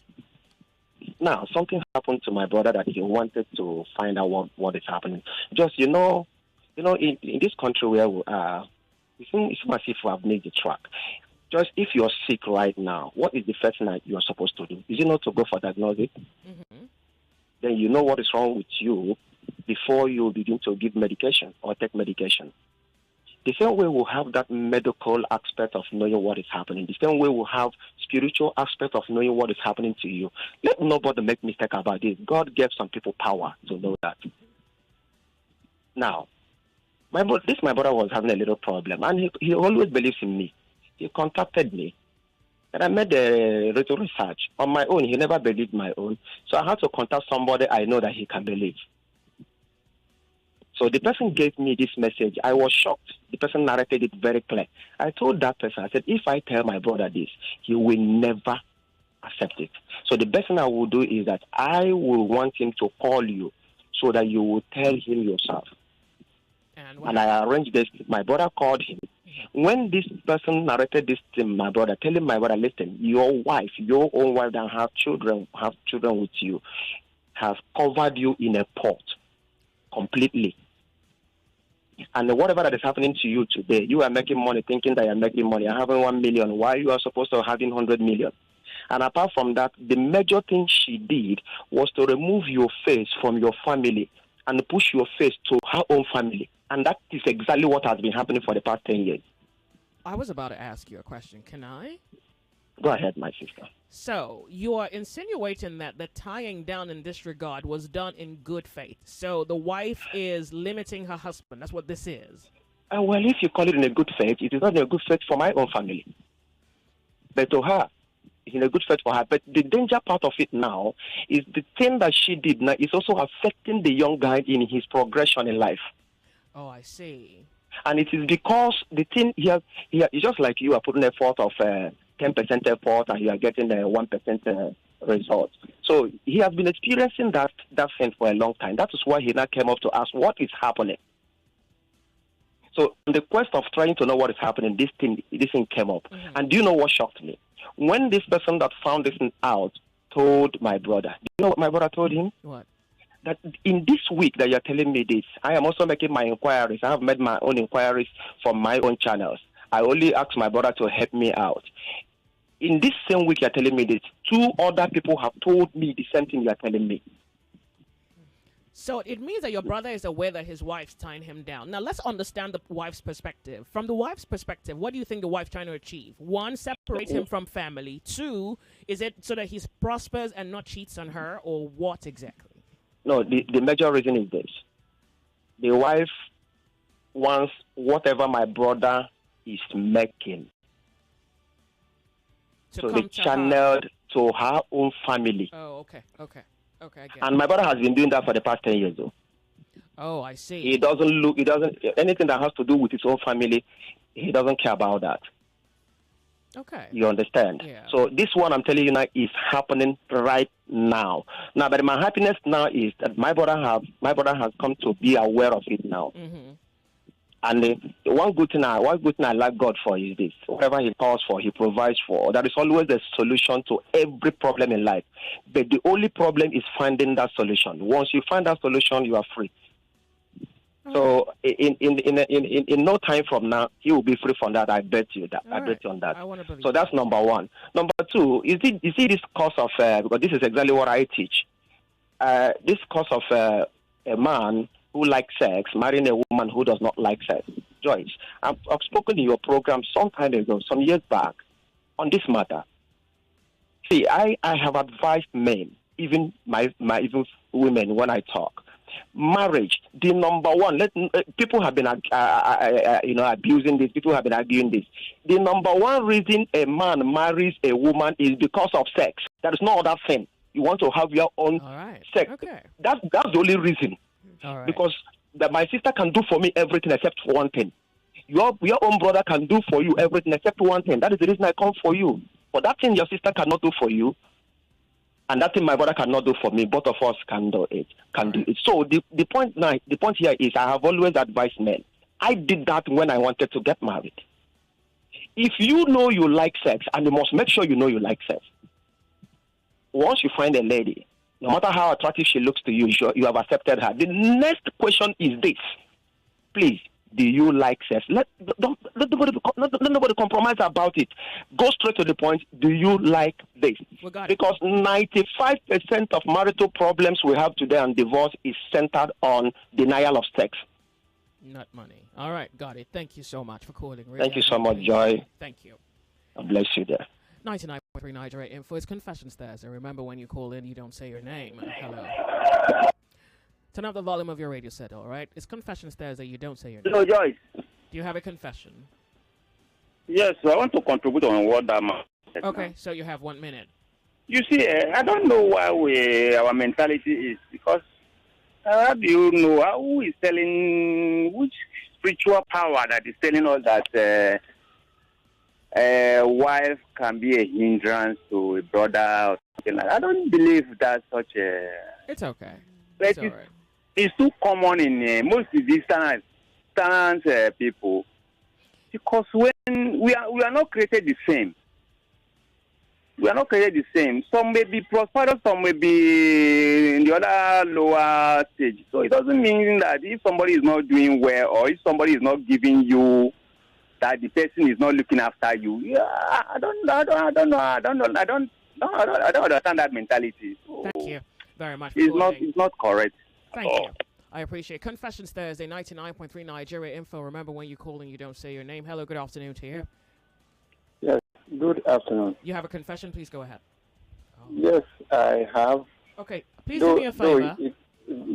Now, something happened to my brother that he wanted to find out what is happening. Just, in this country where we are, it's as if we have made the track. Just if you're sick right now, what is the first thing that you are supposed to do? Is it not to go for diagnosis? Mm-hmm. Then you know what is wrong with you before you begin to give medication or take medication. The same way we'll have that medical aspect of knowing what is happening. The same way we'll have spiritual aspect of knowing what is happening to you. Let nobody make mistake about this. God gave some people power to know that. Now, my brother was having a little problem, and he always believes in me. He contacted me, and I made a little research on my own. He never believed my own, so I had to contact somebody I know that he can believe. So the person gave me this message. I was shocked. The person narrated it very clear. I told that person, I said, if I tell my brother this, he will never accept it. So the best thing I will do is that I will want him to call you so that you will tell him yourself. And I arranged this. My brother called him. When this person narrated this to my brother, telling my brother, listen, your own wife that have children with you, has covered you in a pot completely. And whatever that is happening to you today, you are making money thinking that you're making money. You're having 1 million. Why you are supposed to having 100 million? And apart from that, the major thing she did was to remove your face from your family and push your face to her own family. And that is exactly what has been happening for the past 10 years. I was about to ask you a question. Can I? Go ahead, my sister. So, you are insinuating that the tying down in this regard was done in good faith. So, the wife is limiting her husband. That's what this is. Well, if you call it in a good faith, it is not in a good faith for my own family. But to her, it's in a good faith for her. But the danger part of it now is the thing that she did now is also affecting the young guy in his progression in life. Oh, I see. And it is because the thing here, it's just like you are putting an effort of 10% effort and you are getting a 1% result. So he has been experiencing that thing for a long time. That is why he now came up to ask what is happening. So in the quest of trying to know what is happening, this thing came up. Mm-hmm. And do you know what shocked me? When this person that found this thing out told my brother, do you know what my brother told him? What? That in this week that you're telling me this, I am also making my inquiries. I have made my own inquiries from my own channels. I only asked my brother to help me out. In this same week you're telling me this, 2 other people have told me the same thing you're telling me. So it means that your brother is aware that his wife's tying him down. Now, let's understand the wife's perspective. From the wife's perspective, what do you think the wife's trying to achieve? 1, separate him from family. 2, is it so that he prospers and not cheats on her, or what exactly? No, the major reason is this. The wife wants whatever my brother is making to be channeled to her own family. Oh, okay, I get and my brother has been doing that for the past 10 years, though. Oh, I see. He doesn't anything that has to do with his own family, he doesn't care about that. Okay. You understand? Yeah. So this one I'm telling you now is happening right now. Now, but my happiness now is that my brother has come to be aware of it now. Mm-hmm. And one good thing I like God for is this: whatever He calls for, He provides for. There is always a solution to every problem in life. But the only problem is finding that solution. Once you find that solution, you are free. So in no time from now, he will be free from that. I bet you that. I bet you on that. I want to believe So that's number one. Number two, you see this course of because this is exactly what I teach. This course of a man who likes sex marrying a woman who does not like sex. Joyce, I've spoken in your program some time ago, some years back, on this matter. See, I have advised men, even my even women, when I talk. Marriage, the number one. People have been abusing this. People have been arguing this. The number one reason a man marries a woman is because of sex. There is no other thing. You want to have your own sex. Okay. That's the only reason. All right. Because my sister can do for me everything except one thing. Your own brother can do for you everything except one thing. That is the reason I come for you. But that thing your sister cannot do for you, and that thing my brother cannot do for me, both of us can do it. So the point here is I have always advised men. I did that when I wanted to get married. If you know you like sex, and you must make sure you know you like sex. Once you find a lady, no matter how attractive she looks to you, you have accepted her. The next question is this. Please, do you like sex? Let nobody compromise about it. Go straight to the point. Do you like this? Because 95% of marital problems we have today and divorce is centered on denial of sex. Not money. All right, got it. Thank you so much for calling. Really Thank you so much, Joy. Thank you. God bless you there. 99.3 Nigeria Info. It's Confessions Thursday. Remember, when you call in, you don't say your name. Hello. Turn up the volume of your radio set, all right? It's Confessions Thursday. You don't say your name. Hello, Joyce. Do you have a confession? Yes, I want to contribute on what that man said. Okay, so you have 1 minute. You see, I don't know why our mentality is, because how do you know who is telling, which spiritual power that is telling us that wife can be a hindrance to a brother or something like that? I don't believe that's such a... It's okay. But It's all right. It's too common in most of these standard people, because when we are not created the same. We are not created the same. Some may be prosperous, some may be in the other lower stage. So it doesn't mean that if somebody is not doing well, or if somebody is not giving you, that the person is not looking after you. Yeah, I don't understand that mentality. So thank you very much for it's not correct. Thank you. I appreciate it. Confessions Thursday, 99.3 Nigeria Info. Remember, when you call and you don't say your name. Hello, good afternoon to you. Yes, good afternoon. You have a confession? Please go ahead. Yes, I have. Okay, please do me a favor.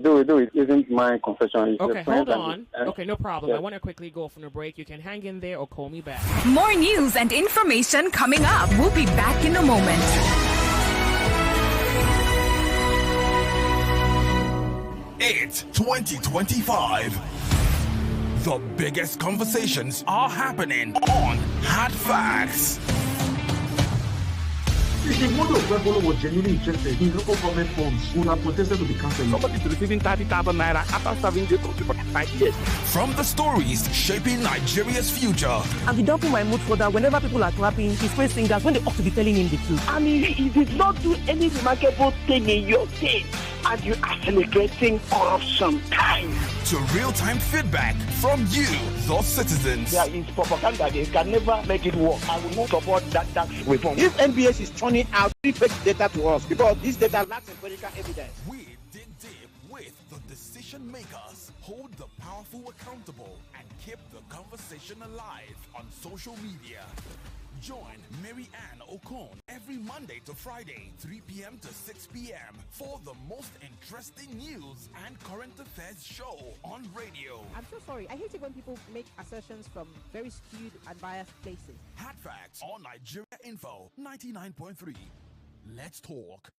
Do it isn't my confession. It's okay, hold on. And okay, no problem. Yes. I want to quickly go from the break. You can hang in there or call me back. More news and information coming up. We'll be back in a moment. It's 2025. The biggest conversations are happening on Hard Facts. If the mother of Rebolo was genuinely interested in local government funds, would have protested to the council. Somebody is receiving 30,000 naira after serving this country for 5 years. From the stories shaping Nigeria's future. I'll be dumping my mood for that whenever people are clapping, his praise singers, when they ought to be telling him the truth. I mean, he did not do any remarkable thing in your state, and you are celebrating corruption time. To real-time feedback from you, the citizens. There is propaganda. They can never make it work. I will not support that tax reform. If NBS is turning out fake data to us, because this data lacks empirical evidence. We dig deep with the decision makers, hold the powerful accountable, and keep the conversation alive on social media. Join Mary Ann Okon every Monday to Friday, 3 p.m. to 6 p.m. for the most interesting news and current affairs show on radio. I'm so sorry. I hate it when people make assertions from very skewed and biased places. Hard Facts on Nigeria Info 99.3. Let's talk.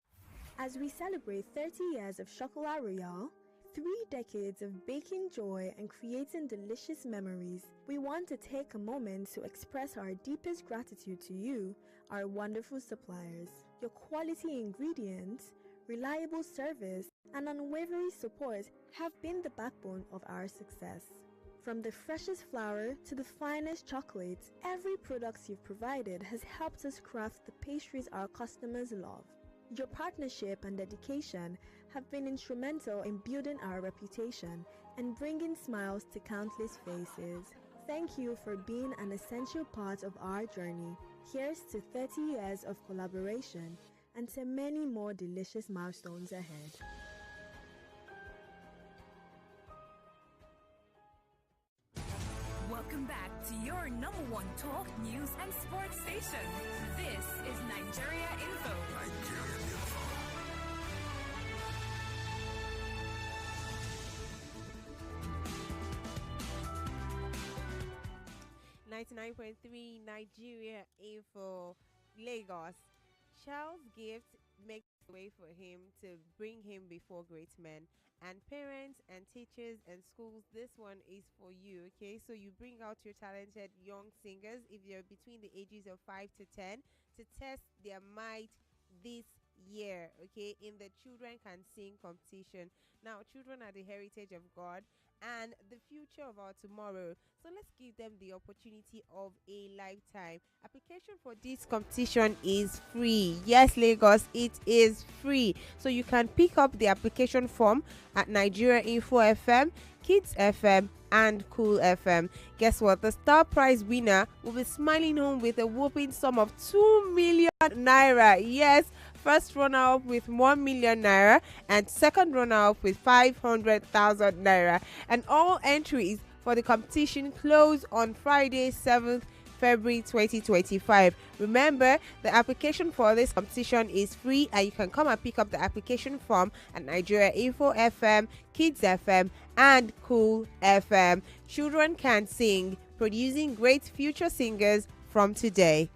As we celebrate 30 years of Chocolat Royale, 3 decades of baking joy and creating delicious memories, we want to take a moment to express our deepest gratitude to you, our wonderful suppliers. Your quality ingredients, reliable service, and unwavering support have been the backbone of our success. From the freshest flour to the finest chocolates, every product you've provided has helped us craft the pastries our customers love. Your partnership and dedication have been instrumental in building our reputation and bringing smiles to countless faces. Thank you for being an essential part of our journey. Here's to 30 years of collaboration and to many more delicious milestones ahead. Welcome back to your number one talk, news, and sports station. This is Nigeria Info. 99.3 Nigeria Info, Lagos. Charles' gift makes way for him to bring him before great men. And parents and teachers and schools, this one is for you, okay? So you bring out your talented young singers, if you're between the ages of 5 to 10, to test their might this year, okay, in the Children Can Sing competition. Now, children are the heritage of God and the future of our tomorrow. So let's give them the opportunity of a lifetime. Application for this competition is free. Yes, Lagos, it is free. So you can pick up the application form at Nigeria Info FM, Kids FM, and Cool FM. Guess what? The star prize winner will be smiling home with a whopping sum of 2 million naira. Yes, first runner-up with 1 million naira and second runner-up with 500,000 naira. And all entries for the competition close on Friday, 7th February 2025. Remember, the application for this competition is free and you can come and pick up the application form at Nigeria Info FM, Kids FM, and Cool FM. Children Can Sing, producing great future singers from today.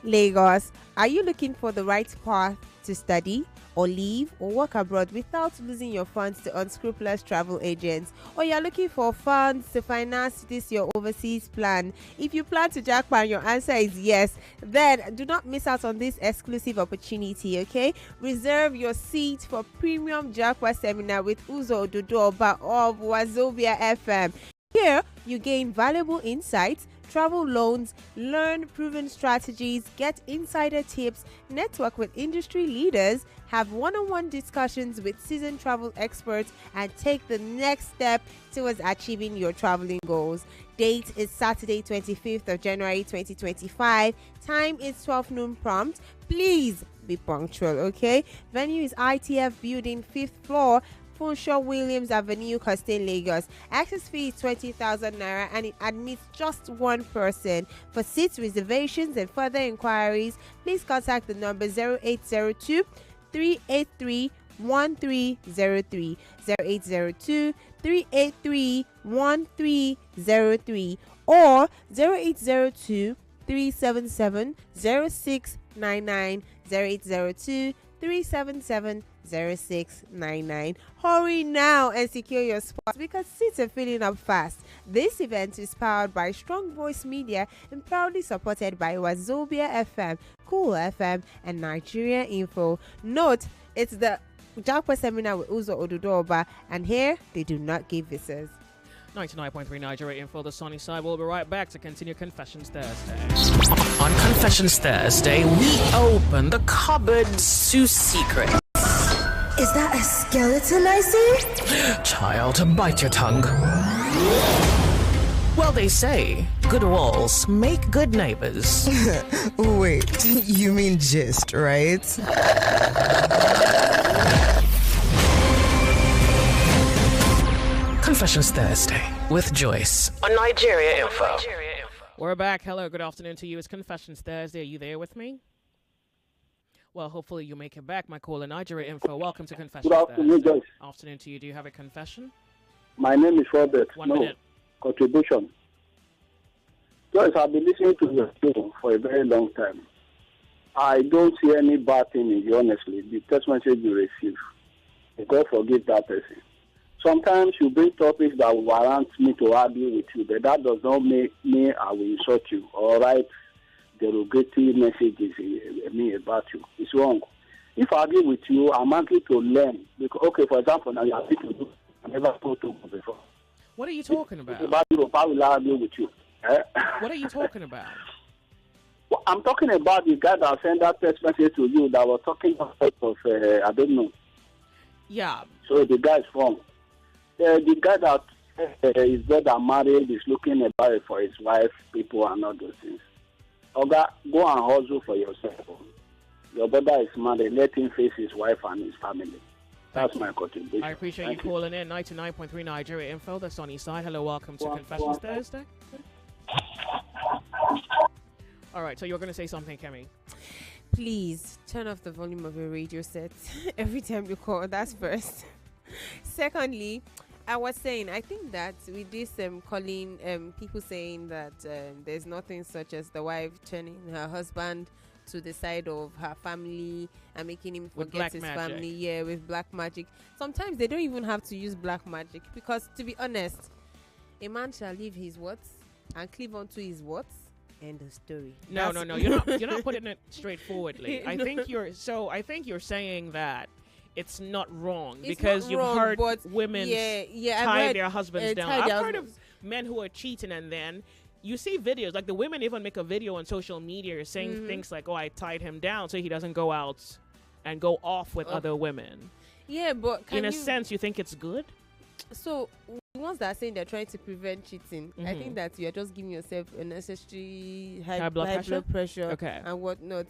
Lagos, are you looking for the right path to study or live or work abroad without losing your funds to unscrupulous travel agents? Or you're looking for funds to finance this your overseas plan? If you plan to Japa and your answer is yes, then do not miss out on this exclusive opportunity, okay? Reserve your seat for premium Japa seminar with Uzo Odudoba of Wazobia FM. Here, you gain valuable insights, travel loans, learn proven strategies, get insider tips, network with industry leaders, have one-on-one discussions with seasoned travel experts, and take the next step towards achieving your traveling goals. Date is Saturday, 25th of January 2025. Time is 12 noon prompt. Please be punctual, okay? Venue is ITF Building, 5th floor, Funshaw Williams Avenue, Costain, Lagos. Access fee is 20,000 naira and it admits just one person. For seats reservations and further inquiries, please contact the number 0802 383 1303, 0802 383 1303, or 0802 377 0699, 0802 377 0699. Hurry now and secure your spot because seats are filling up fast. This event is powered by Strong Voice Media and proudly supported by Wazobia FM, Cool FM, and Nigeria Info. Note, it's the Japa seminar with Uzo Odudoba, and here they do not give visas. 99.3 Nigeria Info, the sunny side. We'll be right back to continue Confessions Thursday. On Confessions Thursday, we open the cupboards to secrets. Is that a skeleton I see? Child, bite your tongue. Well, they say good walls make good neighbors. Wait, you mean gist, right? Confessions Thursday with Joyce on Nigeria Info. We're back. Hello, good afternoon to you. It's Confessions Thursday. Are you there with me? Well, hopefully you make it back. My caller, Nigeria Info. Welcome to Confessions Good afternoon, Thursday. Joyce. Afternoon to you. Do you have a confession? My name is Robert. One minute. Contribution. Joyce, I've been listening to your show for a very long time. I don't see any bad thing in you, honestly. The text message you receive, God forgive that person. Sometimes you bring topics that warrant me to argue with you, but that does not make me I will insult you or write derogatory messages about you. It's wrong. If I argue with you, I'm angry to learn. Because, okay, for example, now you have to do I never spoke to before. What are you talking about? About Europe, how will I argue with you? What are you talking about? Well, I'm talking about the guy that sent that text message to you that was talking about, I don't know. Yeah. So the guy is wrong. The guy that his brother married is looking about for his wife, people, and all those things. Oga, go and hustle for yourself. Your brother is married. Let him face his wife and his family. That's my contribution. I appreciate you calling in. 99.3 Nigeria Info, the Sunny Side. Hello, welcome to Confessions Thursday. All right, so you're going to say something, Kemi? Please turn off the volume of your radio set every time you call. That's first. Secondly, I was saying, I think that with this calling, people saying that there's nothing such as the wife turning her husband to the side of her family and making him forget his family. Yeah, with black magic. Sometimes they don't even have to use black magic because, to be honest, a man shall leave his words and cleave onto his words. End of story. No. You're not putting it straightforwardly. I think you're saying that it's not wrong because you've heard women tie their husbands down. I've heard of men who are cheating and then you see videos, like the women even make a video on social media saying things like, oh, I tied him down so he doesn't go out and go off with other women. Yeah, but in a sense, you think it's good? So the ones that are saying they're trying to prevent cheating, I think that you're just giving yourself unnecessary high blood pressure and whatnot.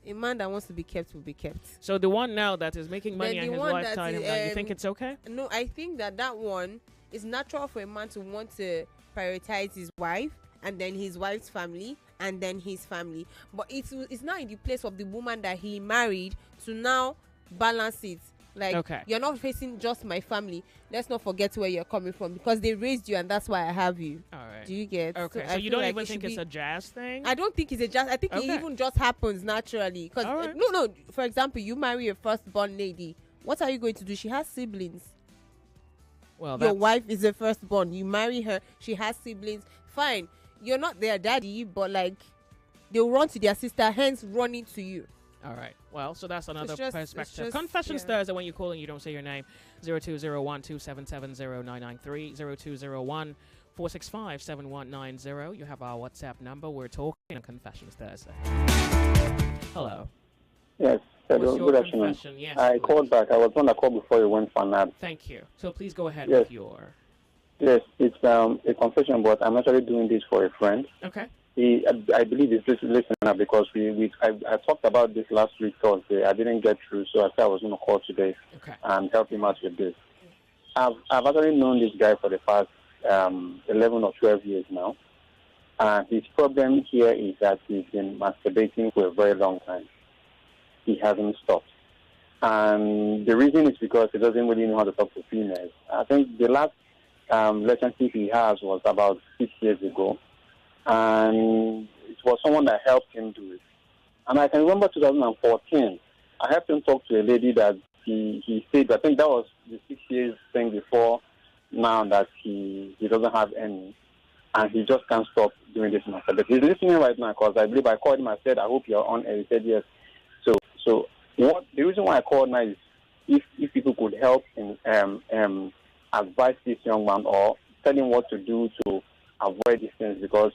A man that wants to be kept will be kept. So the one now that is making money and his wife tied him down, you think it's okay? No, I think that one is natural for a man to want to prioritize his wife and then his wife's family and then his family. But it's now in the place of the woman that he married to now balance it. Like, you're not facing just my family. Let's not forget where you're coming from because they raised you and that's why I have you. All right. Do you get? Okay. So you don't even think it's a jazz thing? I don't think it's a jazz. I think it even just happens naturally. Because no. For example, you marry a firstborn lady. What are you going to do? She has siblings. Well, your wife is a firstborn. You marry her. She has siblings. Fine. You're not their daddy, but like they'll run to their sister, hence running to you. All right. Well, so that's another perspective. Confessions Thursday, when you call and you don't say your name. 0201-277-0993, 0201-465-7190. You have our WhatsApp number. We're talking on Confessions Thursday. Hello. Yes. Hello. Good afternoon. Yes, I called back. I was on a call before you went for an ad. Thank you. So please go ahead with your... Yes, it's a confession, but I'm actually doing this for a friend. Okay. I believe he's listening because I talked about this last week Thursday. I didn't get through, so I said I was going to call today and help him out with this. I've actually known this guy for the past 11 or 12 years now. And his problem here is that he's been masturbating for a very long time. He hasn't stopped. And the reason is because he doesn't really know how to talk to females. I think the last relationship he has was about 6 years ago. And it was someone that helped him do it. And I can remember 2014, I helped him talk to a lady that he said, I think that was the 6 years thing before now that he doesn't have any. And he just can't stop doing this matter. But he's listening right now because I believe I called him, I said, I hope you're on air. He said yes. So the reason why I called now is if people could help him advise this young man or tell him what to do to avoid these things, because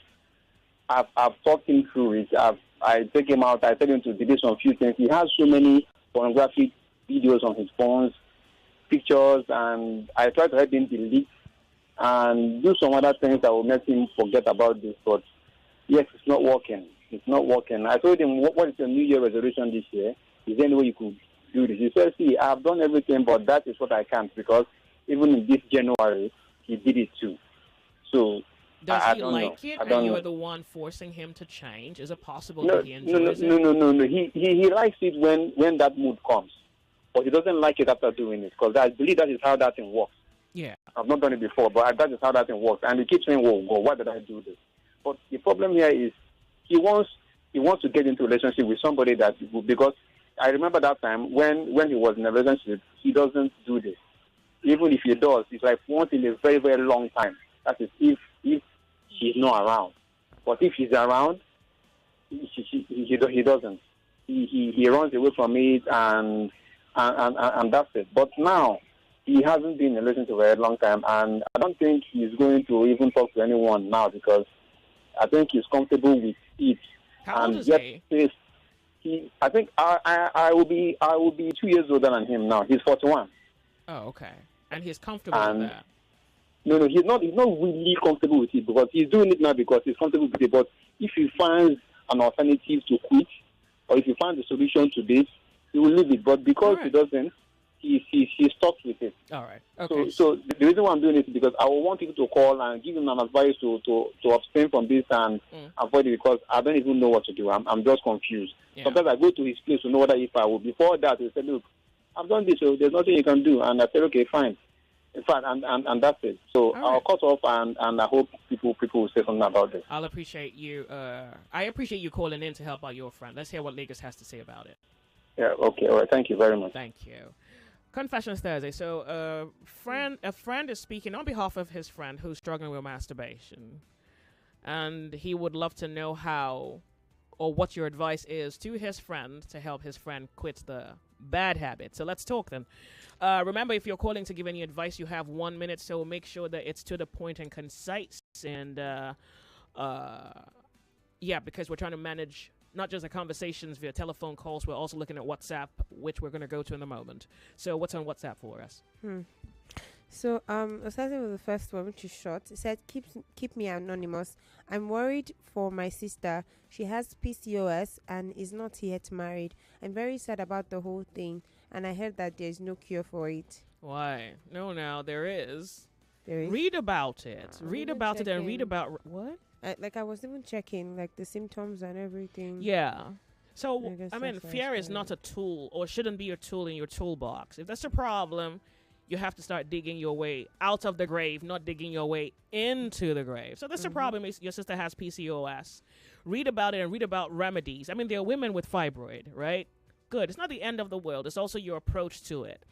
I've talked him through it. I take him out. I tell him to delete some few things. He has so many pornographic videos on his phones, pictures, and I try to help him delete and do some other things that will make him forget about this. But yes, it's not working. It's not working. I told him, what is your New Year resolution this year? Is there any way you could do this? He said, see, I've done everything, but that is what I can't, because even in this January, he did it too. So does he like it, and you're the one forcing him to change? Is it possible that he enjoys it? No. He likes it when that mood comes, but he doesn't like it after doing it, because I believe that is how that thing works. Yeah. I've not done it before, but that is how that thing works. And he keeps saying, "Whoa, why did I do this?" But the problem here is he wants to get into a relationship with somebody that, because I remember that time when he was in a relationship, he doesn't do this. Even if he does, it's like once in a very, very long time. That is if he's not around. But if he's around, he doesn't. He runs away from it, and that's it. But now he hasn't been in a relationship for a long time, and I don't think he's going to even talk to anyone now because I think he's comfortable with it. How old is he? I think I will be 2 years older than him now. He's 41. Oh, okay. And he's comfortable with that. No, he's not really comfortable with it because he's doing it now because he's comfortable with it. But if he finds an alternative to quit, or if he finds a solution to this, he will leave it. But because he doesn't, he's stuck with it. All right. Okay. So the reason why I'm doing it is because I will want people to call and give him an advice to abstain from this and avoid it because I don't even know what to do. I'm just confused. Yeah. Sometimes I go to his place to know whether if I will. Before that, he said, look, I've done this, so there's nothing you can do. And I said, okay, fine. In fact, and that's it. So I'll cut off, and I hope people will say something about this. I'll appreciate you. I appreciate you calling in to help out your friend. Let's hear what Lagos has to say about it. Yeah. Okay. All right. Thank you very much. Thank you. Confessions Thursday. So, a friend is speaking on behalf of his friend who's struggling with masturbation, and he would love to know how or what your advice is to his friend to help his friend quit the bad habit. So let's talk then. Remember, if you're calling to give any advice, you have 1 minute, so make sure that it's to the point and concise. And because we're trying to manage not just the conversations via telephone calls, we're also looking at WhatsApp, which we're going to go to in a moment. So what's on WhatsApp for us? So, starting with the first one, which is short. It said, keep me anonymous. I'm worried for my sister. She has PCOS and is not yet married. I'm very sad about the whole thing, and I heard that there's no cure for it. Why? No, now there is. There is? Read about it. Read about it and read about... What? I was even checking, like, the symptoms and everything. Yeah. So, that's fear is not a tool or shouldn't be a tool in your toolbox. If that's a problem, you have to start digging your way out of the grave, not digging your way into the grave. So that's the problem. Is your sister has PCOS. Read about it and read about remedies. I mean, there are women with fibroid, right? Good. It's not the end of the world. It's also your approach to it.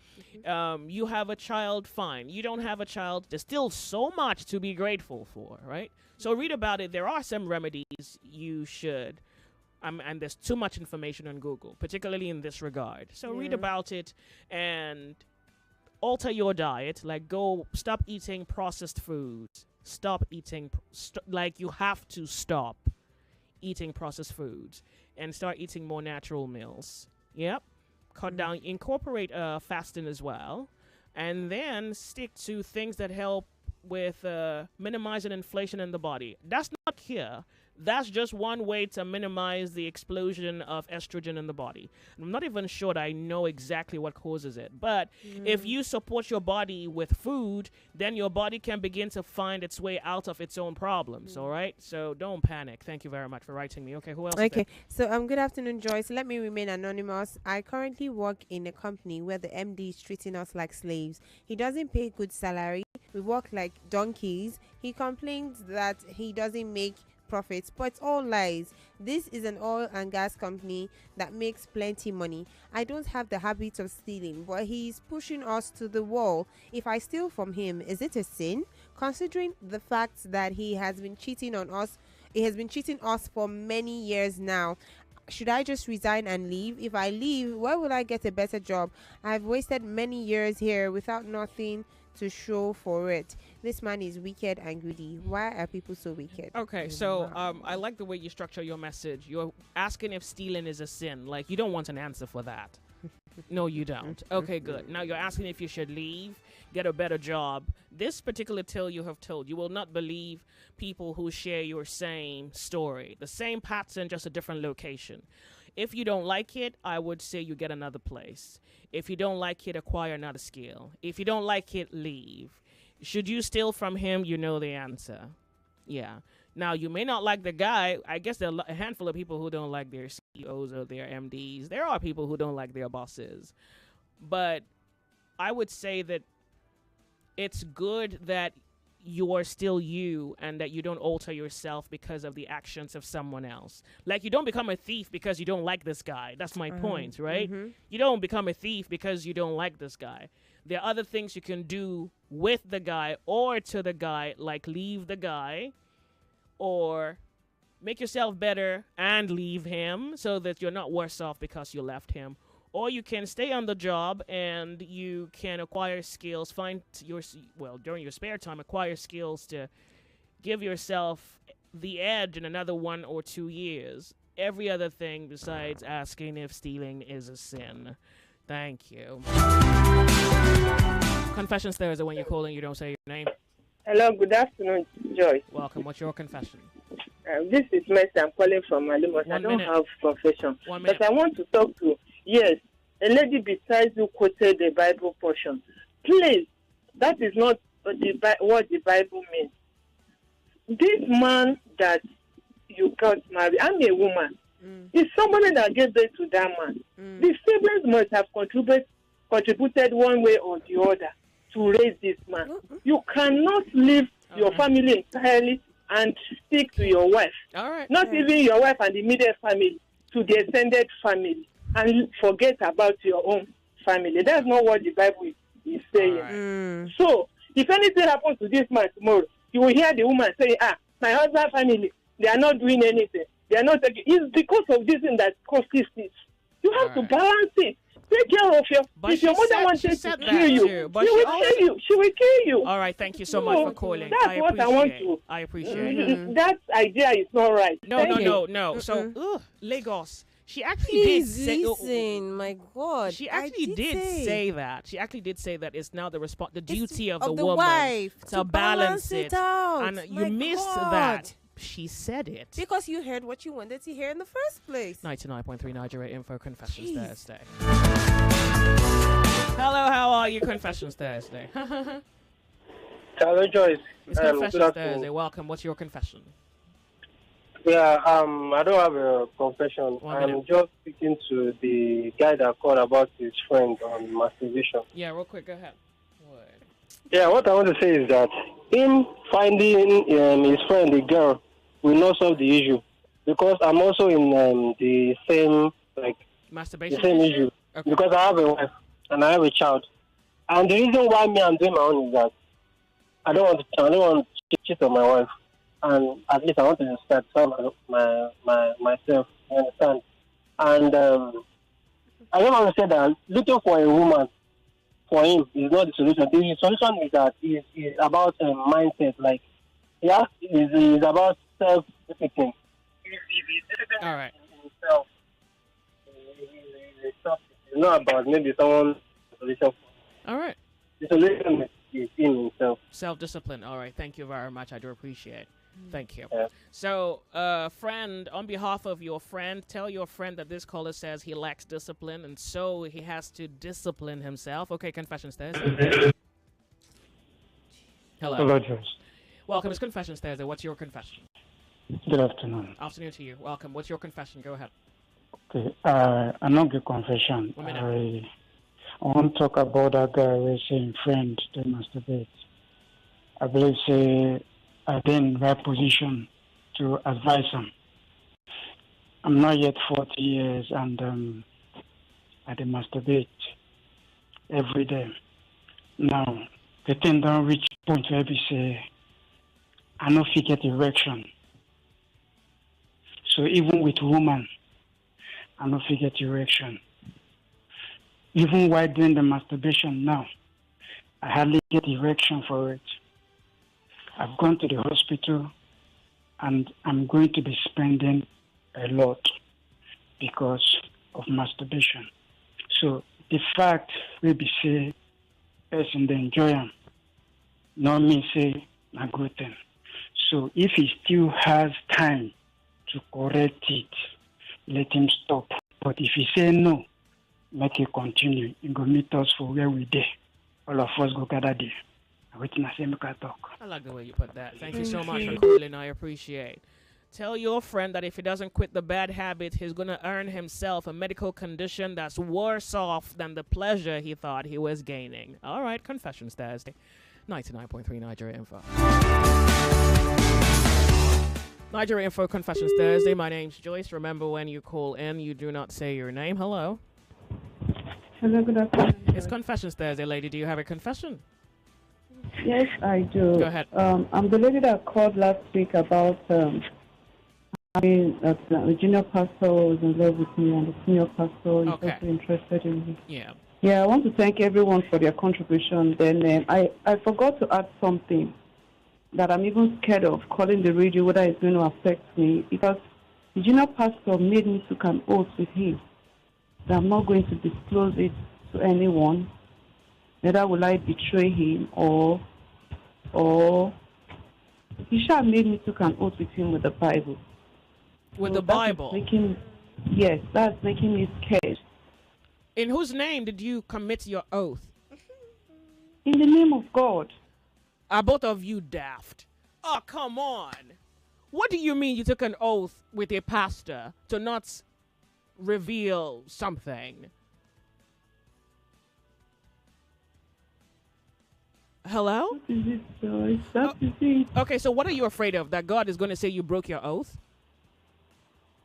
You have a child, fine. You don't have a child. There's still so much to be grateful for, right? So read about it. There are some remedies you should. And there's too much information on Google, particularly in this regard. So read about it and alter your diet. Like, stop eating processed foods. Stop eating, you have to stop eating processed foods and start eating more natural meals. Yep. Cut down, incorporate fasting as well. And then stick to things that help with minimizing inflation in the body. That's not cure. That's just one way to minimize the explosion of estrogen in the body. I'm not even sure that I know exactly what causes it. But if you support your body with food, then your body can begin to find its way out of its own problems, all right? So don't panic. Thank you very much for writing me. Okay, who else? Okay, so good afternoon, Joyce. Let me remain anonymous. I currently work in a company where the MD is treating us like slaves. He doesn't pay good salary. We work like donkeys. He complains that he doesn't make profits, but it's all lies. This is an oil and gas company that makes plenty money. I don't have the habit of stealing, but he's pushing us to the wall. If I steal from him, is it a sin? Considering the fact that he has been cheating on us, he has been cheating us for many years now. Should I just resign and leave? If I leave, where will I get a better job? I've wasted many years here without nothing to show for it. This man is wicked and greedy. Why are people so wicked? Okay, so I like the way you structure your message. You're asking if stealing is a sin. Like, you don't want an answer for that. No, you don't. Okay, good. Now you're asking if you should leave, get a better job. This particular tale you have told, you will not believe people who share your same story. The same pattern, just a different location. If you don't like it, I would say you get another place. If you don't like it, acquire another skill. If you don't like it, leave. Should you steal from him, you know the answer. Yeah. Now, you may not like the guy. I guess there are a handful of people who don't like their CEOs or their MDs. There are people who don't like their bosses. But I would say that it's good that you are still you and that you don't alter yourself because of the actions of someone else. Like, you don't become a thief because you don't like this guy. That's my point, right? You don't become a thief because you don't like this guy. There are other things you can do with the guy or to the guy, like leave the guy or make yourself better and leave him so that you're not worse off because you left him. or you can stay on the job and you can acquire skills, during your spare time, acquire skills to give yourself the edge in another 1 or 2 years. Every other thing besides asking if stealing is a sin. Thank you. Confessions Thursday. When you're calling, you don't say your name. Hello, good afternoon, Joyce. Welcome. What's your confession? This is Mercy. I'm calling from Alimos. I don't have confession. But I want to talk to, a lady besides who quoted the Bible portion. Please, that is not what the Bible means. This man that you got married, I'm a woman. It's somebody that gave birth to that man. The siblings must have contributed one way or the other to raise this man. You cannot leave your family entirely and stick to your wife. All right. Not even your wife and the immediate family, to the extended family, and forget about your own family. That's not what the Bible is saying. Right. So, if anything happens to this man tomorrow, you will hear the woman say, my husband's family, they are not doing anything. They are not taking. It's because of this thing that causes this. You have to balance it. Take care of your. If your mother wanted to kill you, she will kill you. She will kill you. All right, thank you so much for calling. That's what I want to. I appreciate it. That idea is not right. No. So, Lagos. She actually did say. Listen, my God. She actually did say that. She actually did say that it's now the duty of the the woman wife to balance it out. And you missed that. She said it. Because you heard what you wanted to hear in the first place. 99.3 Nigeria Info Confessions Thursday. Hello, how are you? Confessions Thursday. Hello, Joyce. It's Confessions Thursday. Welcome. What's your confession? Yeah, I don't have a confession. I'm just speaking to the guy that called about his friend on masturbation. Yeah, real quick, go ahead. Yeah, what I want to say is that him finding his friend, the girl, will not solve the issue, because I'm also in the same masturbation, the same issue. Okay. Because I have a wife and I have a child, and the reason why I'm doing my own is that I don't want to cheat on my wife, and at least I want to satisfy myself. You understand? And I don't want to say that looking for a woman for him is not the solution. The solution is that is about mindset. Like, is about self-discipline. All right. Himself, it's not about maybe someone's solution. All right. The solution is in himself. Self-discipline. All right. Thank you very much. I do appreciate. Thank you. Yeah. So, friend, on behalf of your friend, tell your friend that this caller says he lacks discipline, and so he has to discipline himself. Okay, Confessions Thursday. Hello. Hello, Joyce. Welcome. It's Confessions Thursday. What's your confession? Good afternoon. Afternoon to you. Welcome. What's your confession? Go ahead. Okay, I'm not the confession. I want to talk about that guy who saying friend to masturbate. I believe I've been in the right position to advise him. I'm not yet 40 years, and I dey masturbate every day. Now, the thing don't reach point where we say I no fit get erection. So even with woman, I no fit get erection. Even while doing the masturbation now, I hardly get erection for it. I've gone to the hospital, and I'm going to be spending a lot because of masturbation. So the fact we be say person they enjoy them, not mean say a good thing. So if he still has time to correct it, let him stop. But if he say no, make it continue. He go meet us for where we there. All of us go gather there. I like the way you put that. Thank you so much for calling. I appreciate. Tell your friend that if he doesn't quit the bad habit, he's going to earn himself a medical condition that's worse off than the pleasure he thought he was gaining. All right, Confessions Thursday. 99.3 Nigeria Info. Nigeria Info Confessions Thursday. My name's Joyce. Remember, when you call in, you do not say your name. Hello. Hello, good afternoon. It's Confessions Thursday, lady. Do you have a confession? Yes, I do. Go ahead. I'm the lady that called last week about mean, that the junior pastor was in love with me, and the senior pastor is Okay. also interested in me. Yeah. Yeah, I want to thank everyone for their contribution. Then I forgot to add something that I'm even scared of calling the radio, whether it's going to affect me, because the junior pastor made me take an oath with him that I'm not going to disclose it to anyone. Neither will I betray him or he shall made me take an oath with him with the Bible. With So the that is Bible? Yes, that's making me scared. In whose name did you commit your oath? In the name of God. Are both of you daft? Oh, come on. What do you mean you took an oath with a pastor to not reveal something? Hello? That is it, Joyce. That is it. Okay, so what are you afraid of? That God is going to say you broke your oath?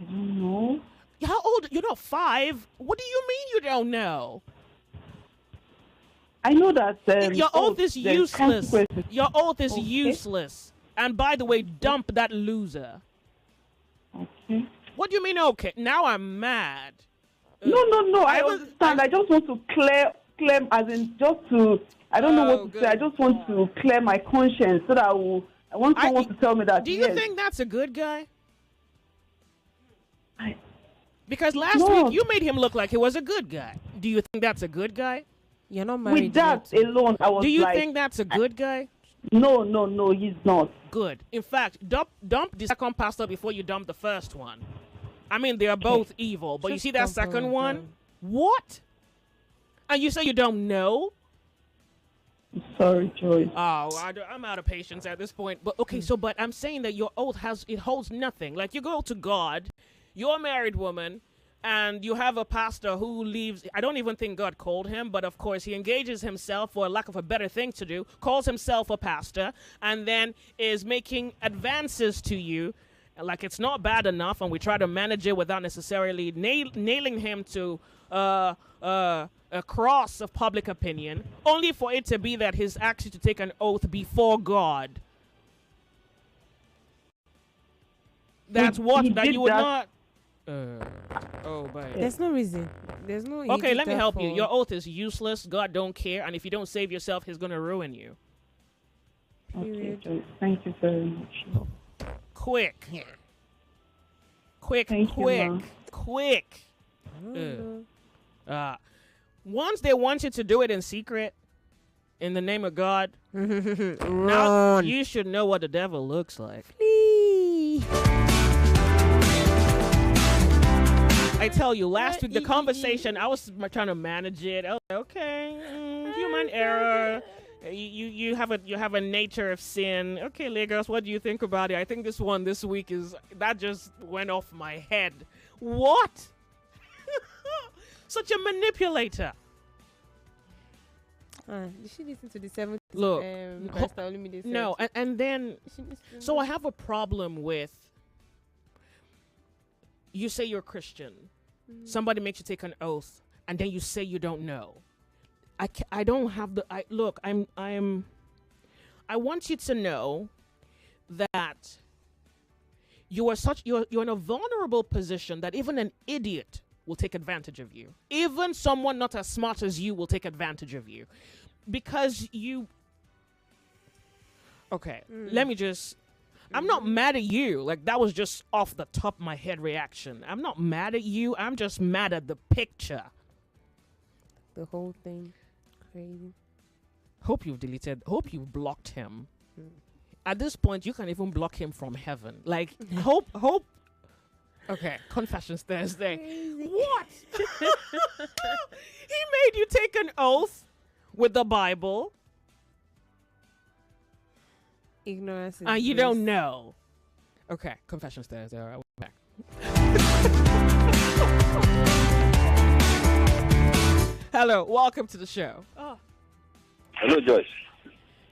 I don't know. How old? You're not 5. What do you mean you don't know? I know that your oath is there's useless. consequences. Your oath is Okay. useless. And by the way, dump that loser. Okay. What do you mean, okay? Now I'm mad. No. I understand. I just want to clear, as in just to. I don't know what to say. I just want to clear my conscience so that I want someone to tell me that. Do you yes, think that's a good guy? Because last No. week you made him look like he was a good guy. Do you think that's a good guy? You're not married. with that alone, I was Do you like, think that's a good guy? No, he's not. Good. In fact, dump the second pastor before you dump the first one. I mean, they are both evil, but you Just see that dump second them. one? What? And you say you don't know? I'm sorry, Joyce. Oh, I'm out of patience at this point. But okay, but I'm saying that your oath holds nothing. Like you go to God, you're a married woman, and you have a pastor who leaves. I don't even think God called him, but of course he engages himself, for lack of a better thing to do, calls himself a pastor, and then is making advances to you. Like it's not bad enough, and we try to manage it without necessarily nailing him to a cross of public opinion, only for it to be that he's asked you to take an oath before God. That's what that you would not. But There's no reason. There's no. okay, let me help you. Your oath is useless. God don't care, and if you don't save yourself, He's gonna ruin you. Okay, Joyce. Thank you very much. Quick. Thank you, Ma. Once they want you to do it in secret, in the name of God, now Run. you should know what the devil looks like. Flee. I tell you, last week the conversation, I was trying to manage it. I was like, okay, human error. You have a nature of sin. Okay, Lagos, what do you think about it? I think this one this week that just went off my head. What? Such a manipulator. Did she listen to the 70s? Look, Pastor Olumide said? no, and then, so I have a problem with, you say you're a Christian, somebody makes you take an oath, and then you say you don't know. I don't have the, look, I want you to know that you're in a vulnerable position that even an idiot will take advantage of you. Even someone not as smart as you will take advantage of you. Because let me just, I'm not mad at you. Like, that was just off the top of my head reaction. I'm not mad at you. I'm just mad at the picture. The whole thing. Crazy. Hope you've blocked him. At this point, you can even block him from heaven. Like, hope. Okay, Confessions Thursday. Crazy. What? He made you take an oath with the Bible. Ignorance is You bliss. don't know. Okay, Confessions Thursday. All right, we're back. Hello, welcome to the show. Hello, Joyce.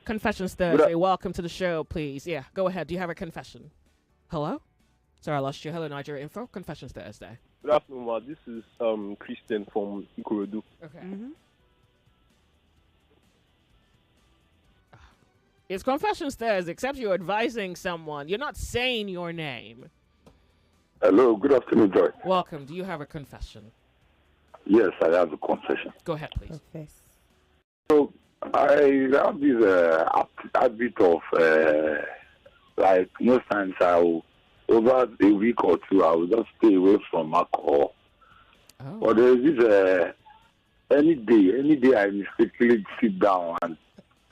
Confessions Thursday. Welcome to the show, please. Yeah, go ahead. Do you have a confession? Hello? Sorry, I lost you. Hello, Nigeria Info. Confessions Thursday. Good afternoon, Ma. This is Christian from Ikorodu. Okay. It's Confessions Thursday, except you're advising someone. You're not saying your name. Hello, good afternoon, Joy. Welcome. Do you have a confession? Yes, I have a confession. Go ahead, please. So, I have this habit of, like, most times over a week or two, I will just stay away from alcohol. Oh. But there's this, any day I mistakenly sit down and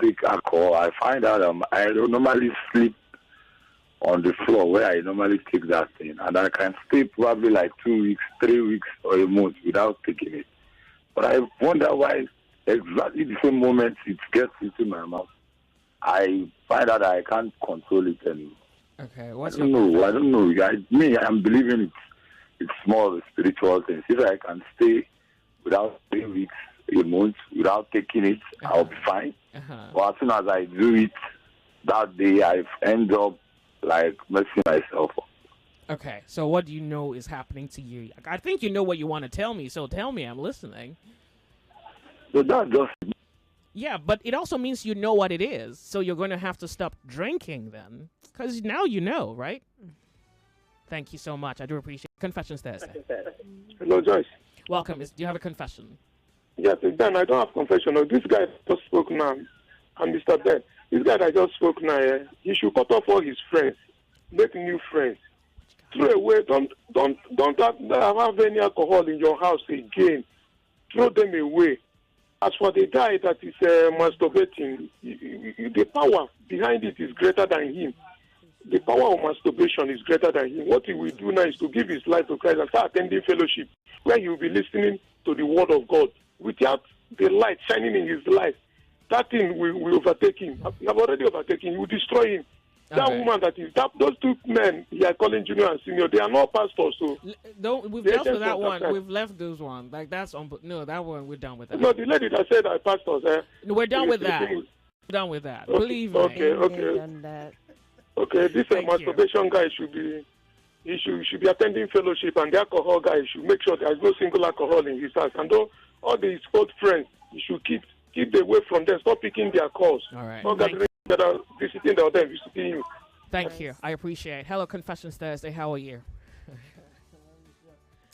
take alcohol, I find out I don't normally sleep on the floor where I normally take that thing. And I can stay probably like 2 weeks, 3 weeks, or a month without taking it. But I wonder why exactly the same moment it gets into my mouth, I find out I can't control it anymore. Okay, I don't know. I'm believing it's more of a spiritual thing. If I can stay without 3 weeks, a month, without taking it, I'll be fine. But as soon as I do it, that day I end up like messing myself up. Okay, so what do you know is happening to you? I think you know what you want to tell me, so tell me. I'm listening. So that just... Yeah, but it also means you know what it is, so you're going to have to stop drinking then, because now you know, right? Thank you so much. I do appreciate it. Confessions Thursday. Hello, Joyce. Welcome. Do you have a confession? Yes, Ben, I don't have confession. No, this guy just spoke now. And Mr. Ben, this guy that just spoke now, he should cut off all his friends, make new friends. Throw away, don't have any alcohol in your house again. Throw them away. As for the guy that is masturbating, the power behind it is greater than him. The power of masturbation is greater than him. What he will do now is to give his life to Christ and start attending fellowship, where he will be listening to the word of God. Without the light shining in his life, that thing will overtake him. You have already overtaken him. You will destroy him. That woman those two men, he are calling junior and senior, they are not pastors. So we've dealt with that one. We've left those one. Like that one we're done with that. No, the lady that said are pastors. No, we're done with that. We're done with that. Okay, Believe me. Okay, this masturbation guy should be attending fellowship, and the alcohol guy should make sure there is no single alcohol in his house. And all his old friends, he should keep away from them. Stop picking their calls. All right. Not gathering that are visiting the other, visiting you. Thank you. I appreciate it. Hello, Confessions Thursday. How are you?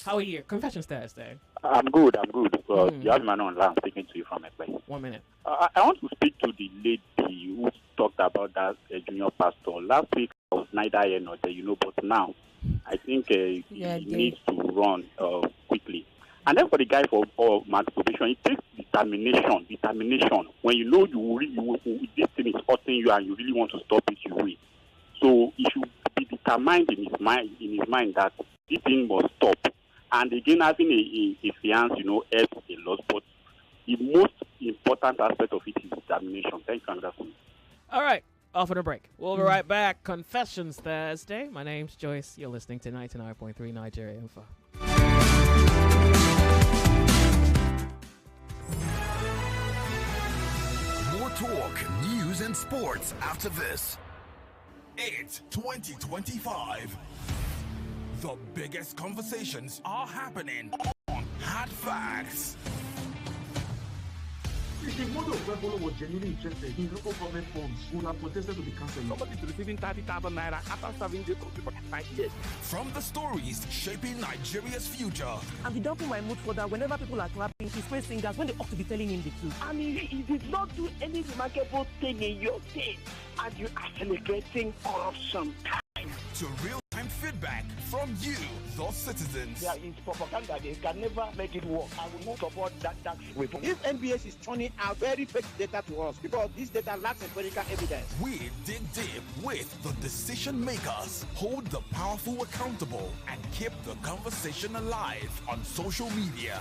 How are you? Confessions Thursday. I'm good. You have my online. I'm speaking to you from a place. 1 minute. I want to speak to the lady who talked about that junior pastor. Last week, I was neither here nor there, but now I think he needs to run quickly. And then for the guy for masturbation, it takes determination. When you know this thing is hurting you and you really want to stop it, you will. So he should be determined in his mind that this thing must stop. And again, having a fiance, helps a lot. But the most important aspect of it is determination. Thank you, Anderson. All right. Off on a break. We'll be right back. Confessions Thursday. My name's Joyce. You're listening to 99.3 Nigeria Info. More talk, news, and sports after this. It's 2025. The biggest conversations are happening on Hard Facts. If the mother of Rebolo was genuinely interested in local government forms, would have protested to be cancelled. Somebody is receiving 30,000 naira after serving the country for 5 years. From the stories shaping Nigeria's future. And without my mood further, whenever people are clapping, he praise singers when they ought to be telling him the truth. And he did not do any remarkable thing in your state, and you are celebrating corruption. To real-time feedback from you, the citizens. There is propaganda. They can never make it work. I will not support that tax reform. If NBS is turning out very fake data to us, because this data lacks empirical evidence. We dig deep with the decision makers, hold the powerful accountable, and keep the conversation alive on social media.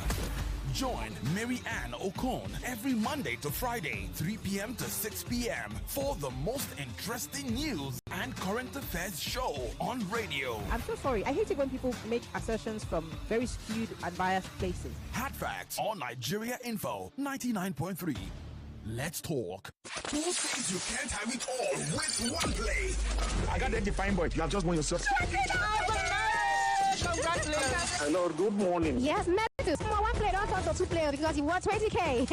Join Mary Ann Okon every Monday to Friday, 3 p.m. to 6 p.m. for the most interesting news and current affairs show on radio. I'm so sorry. I hate it when people make assertions from very skewed and biased places. Hard Facts on Nigeria Info 99.3. Let's talk. Who says you can't have it all with one play? I got that defined, but you have just won yourself. Congratulations. Hello, good morning. Yes, one play, don't talk to 2 players because you won 20K.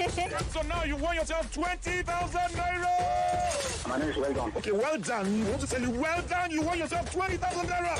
So now you won yourself 20,000 naira. My name is Well Done. Okay, well done. You want to tell you well done, you won yourself 20,000 naira.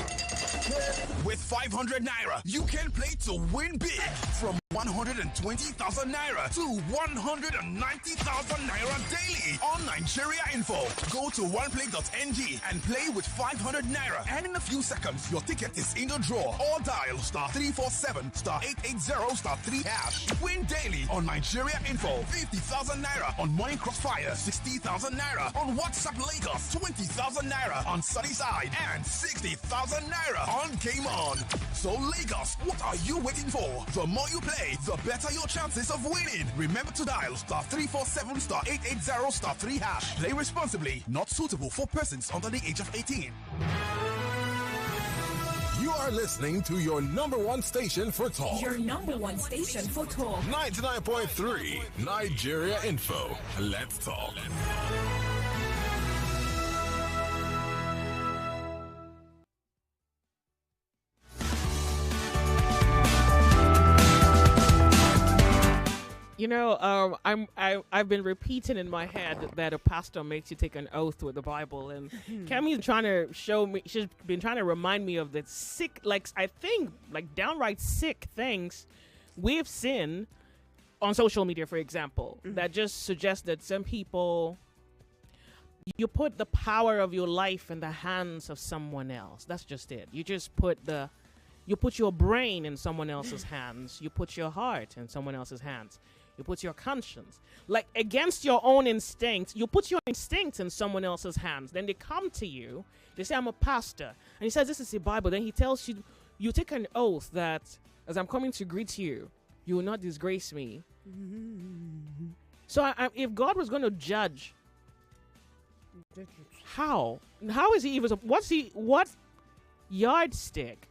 with 500 naira. You can play to win big from 120,000 naira to 190,000 naira daily on Nigeria Info. Go to oneplay.ng and play with 500 naira. And in a few seconds, your ticket is in the draw. Or dial *347 *880 *3#. Win daily on Nigeria Info. 50,000 naira on Morning Crossfire. 60,000 naira on WhatsApp Lagos. 20,000 naira on Sunnyside. And 60,000 naira on Game On. So Lagos, what are you waiting for? The more you play, the better your chances of winning. Remember to dial *347 *880 *3#. Play responsibly. Not suitable for persons under the age of 18. You are listening to your number one station for talk. Your number one station for talk. 99.3 Nigeria Info. Let's talk. You know, I've been repeating in my head that a pastor makes you take an oath with the Bible, and Cammie's trying to show me. She's been trying to remind me of the sick, I think downright sick things we've seen on social media, for example, that just suggest that some people, you put the power of your life in the hands of someone else. That's just it. You just put your brain in someone else's hands. You put your heart in someone else's hands. You put your conscience, against your own instincts. You put your instincts in someone else's hands. Then they come to you. They say, I'm a pastor. And he says, this is the Bible. Then he tells you, you take an oath that as I'm coming to greet you, you will not disgrace me. So if God was going to judge, how is he even, what yardstick?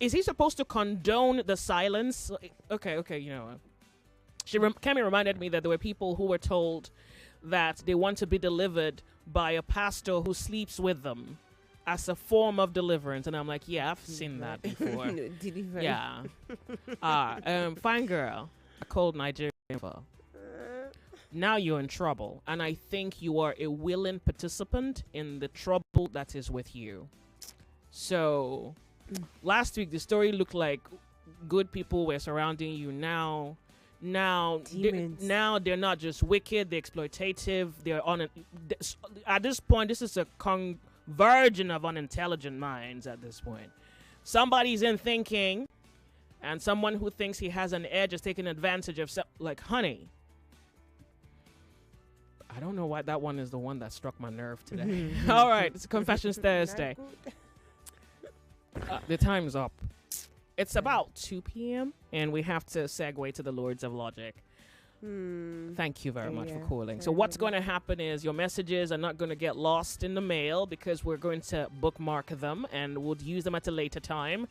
Is he supposed to condone the silence? Okay, you know. Cammie reminded me that there were people who were told that they want to be delivered by a pastor who sleeps with them as a form of deliverance. And I'm like, yeah, I've seen that before. Deliverance. Yeah. Fine girl, a cold Nigerian info. Now you're in trouble. And I think you are a willing participant in the trouble that is with you. So last week, the story looked like good people were surrounding you. Now they're not just wicked, they're exploitative. They're at this point, this is a convergence of unintelligent minds at this point. Somebody's in thinking, and someone who thinks he has an edge is taking advantage of, honey. I don't know why that one is the one that struck my nerve today. All right, it's Confessions Thursday. The time's up. It's about 2 p.m. and we have to segue to the Lords of Logic. Thank you very much for calling. So what's going to happen is your messages are not going to get lost in the mail because we're going to bookmark them and we'll use them at a later time.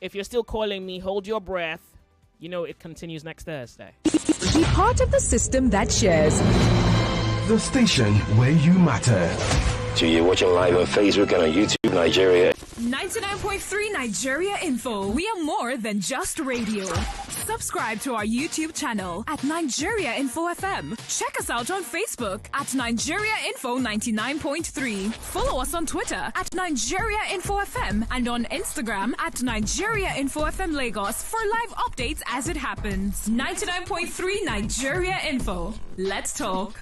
If you're still calling me, hold your breath. You know it continues next Thursday. Be part of the system that shares. The station where you matter. So you're watching live on Facebook and on YouTube, Nigeria. 99.3 Nigeria Info. We are more than just radio. Subscribe to our YouTube channel at Nigeria Info FM. Check us out on Facebook at Nigeria Info 99.3. Follow us on Twitter at Nigeria Info FM and on Instagram at Nigeria Info FM Lagos for live updates as it happens. 99.3 Nigeria Info. Let's talk.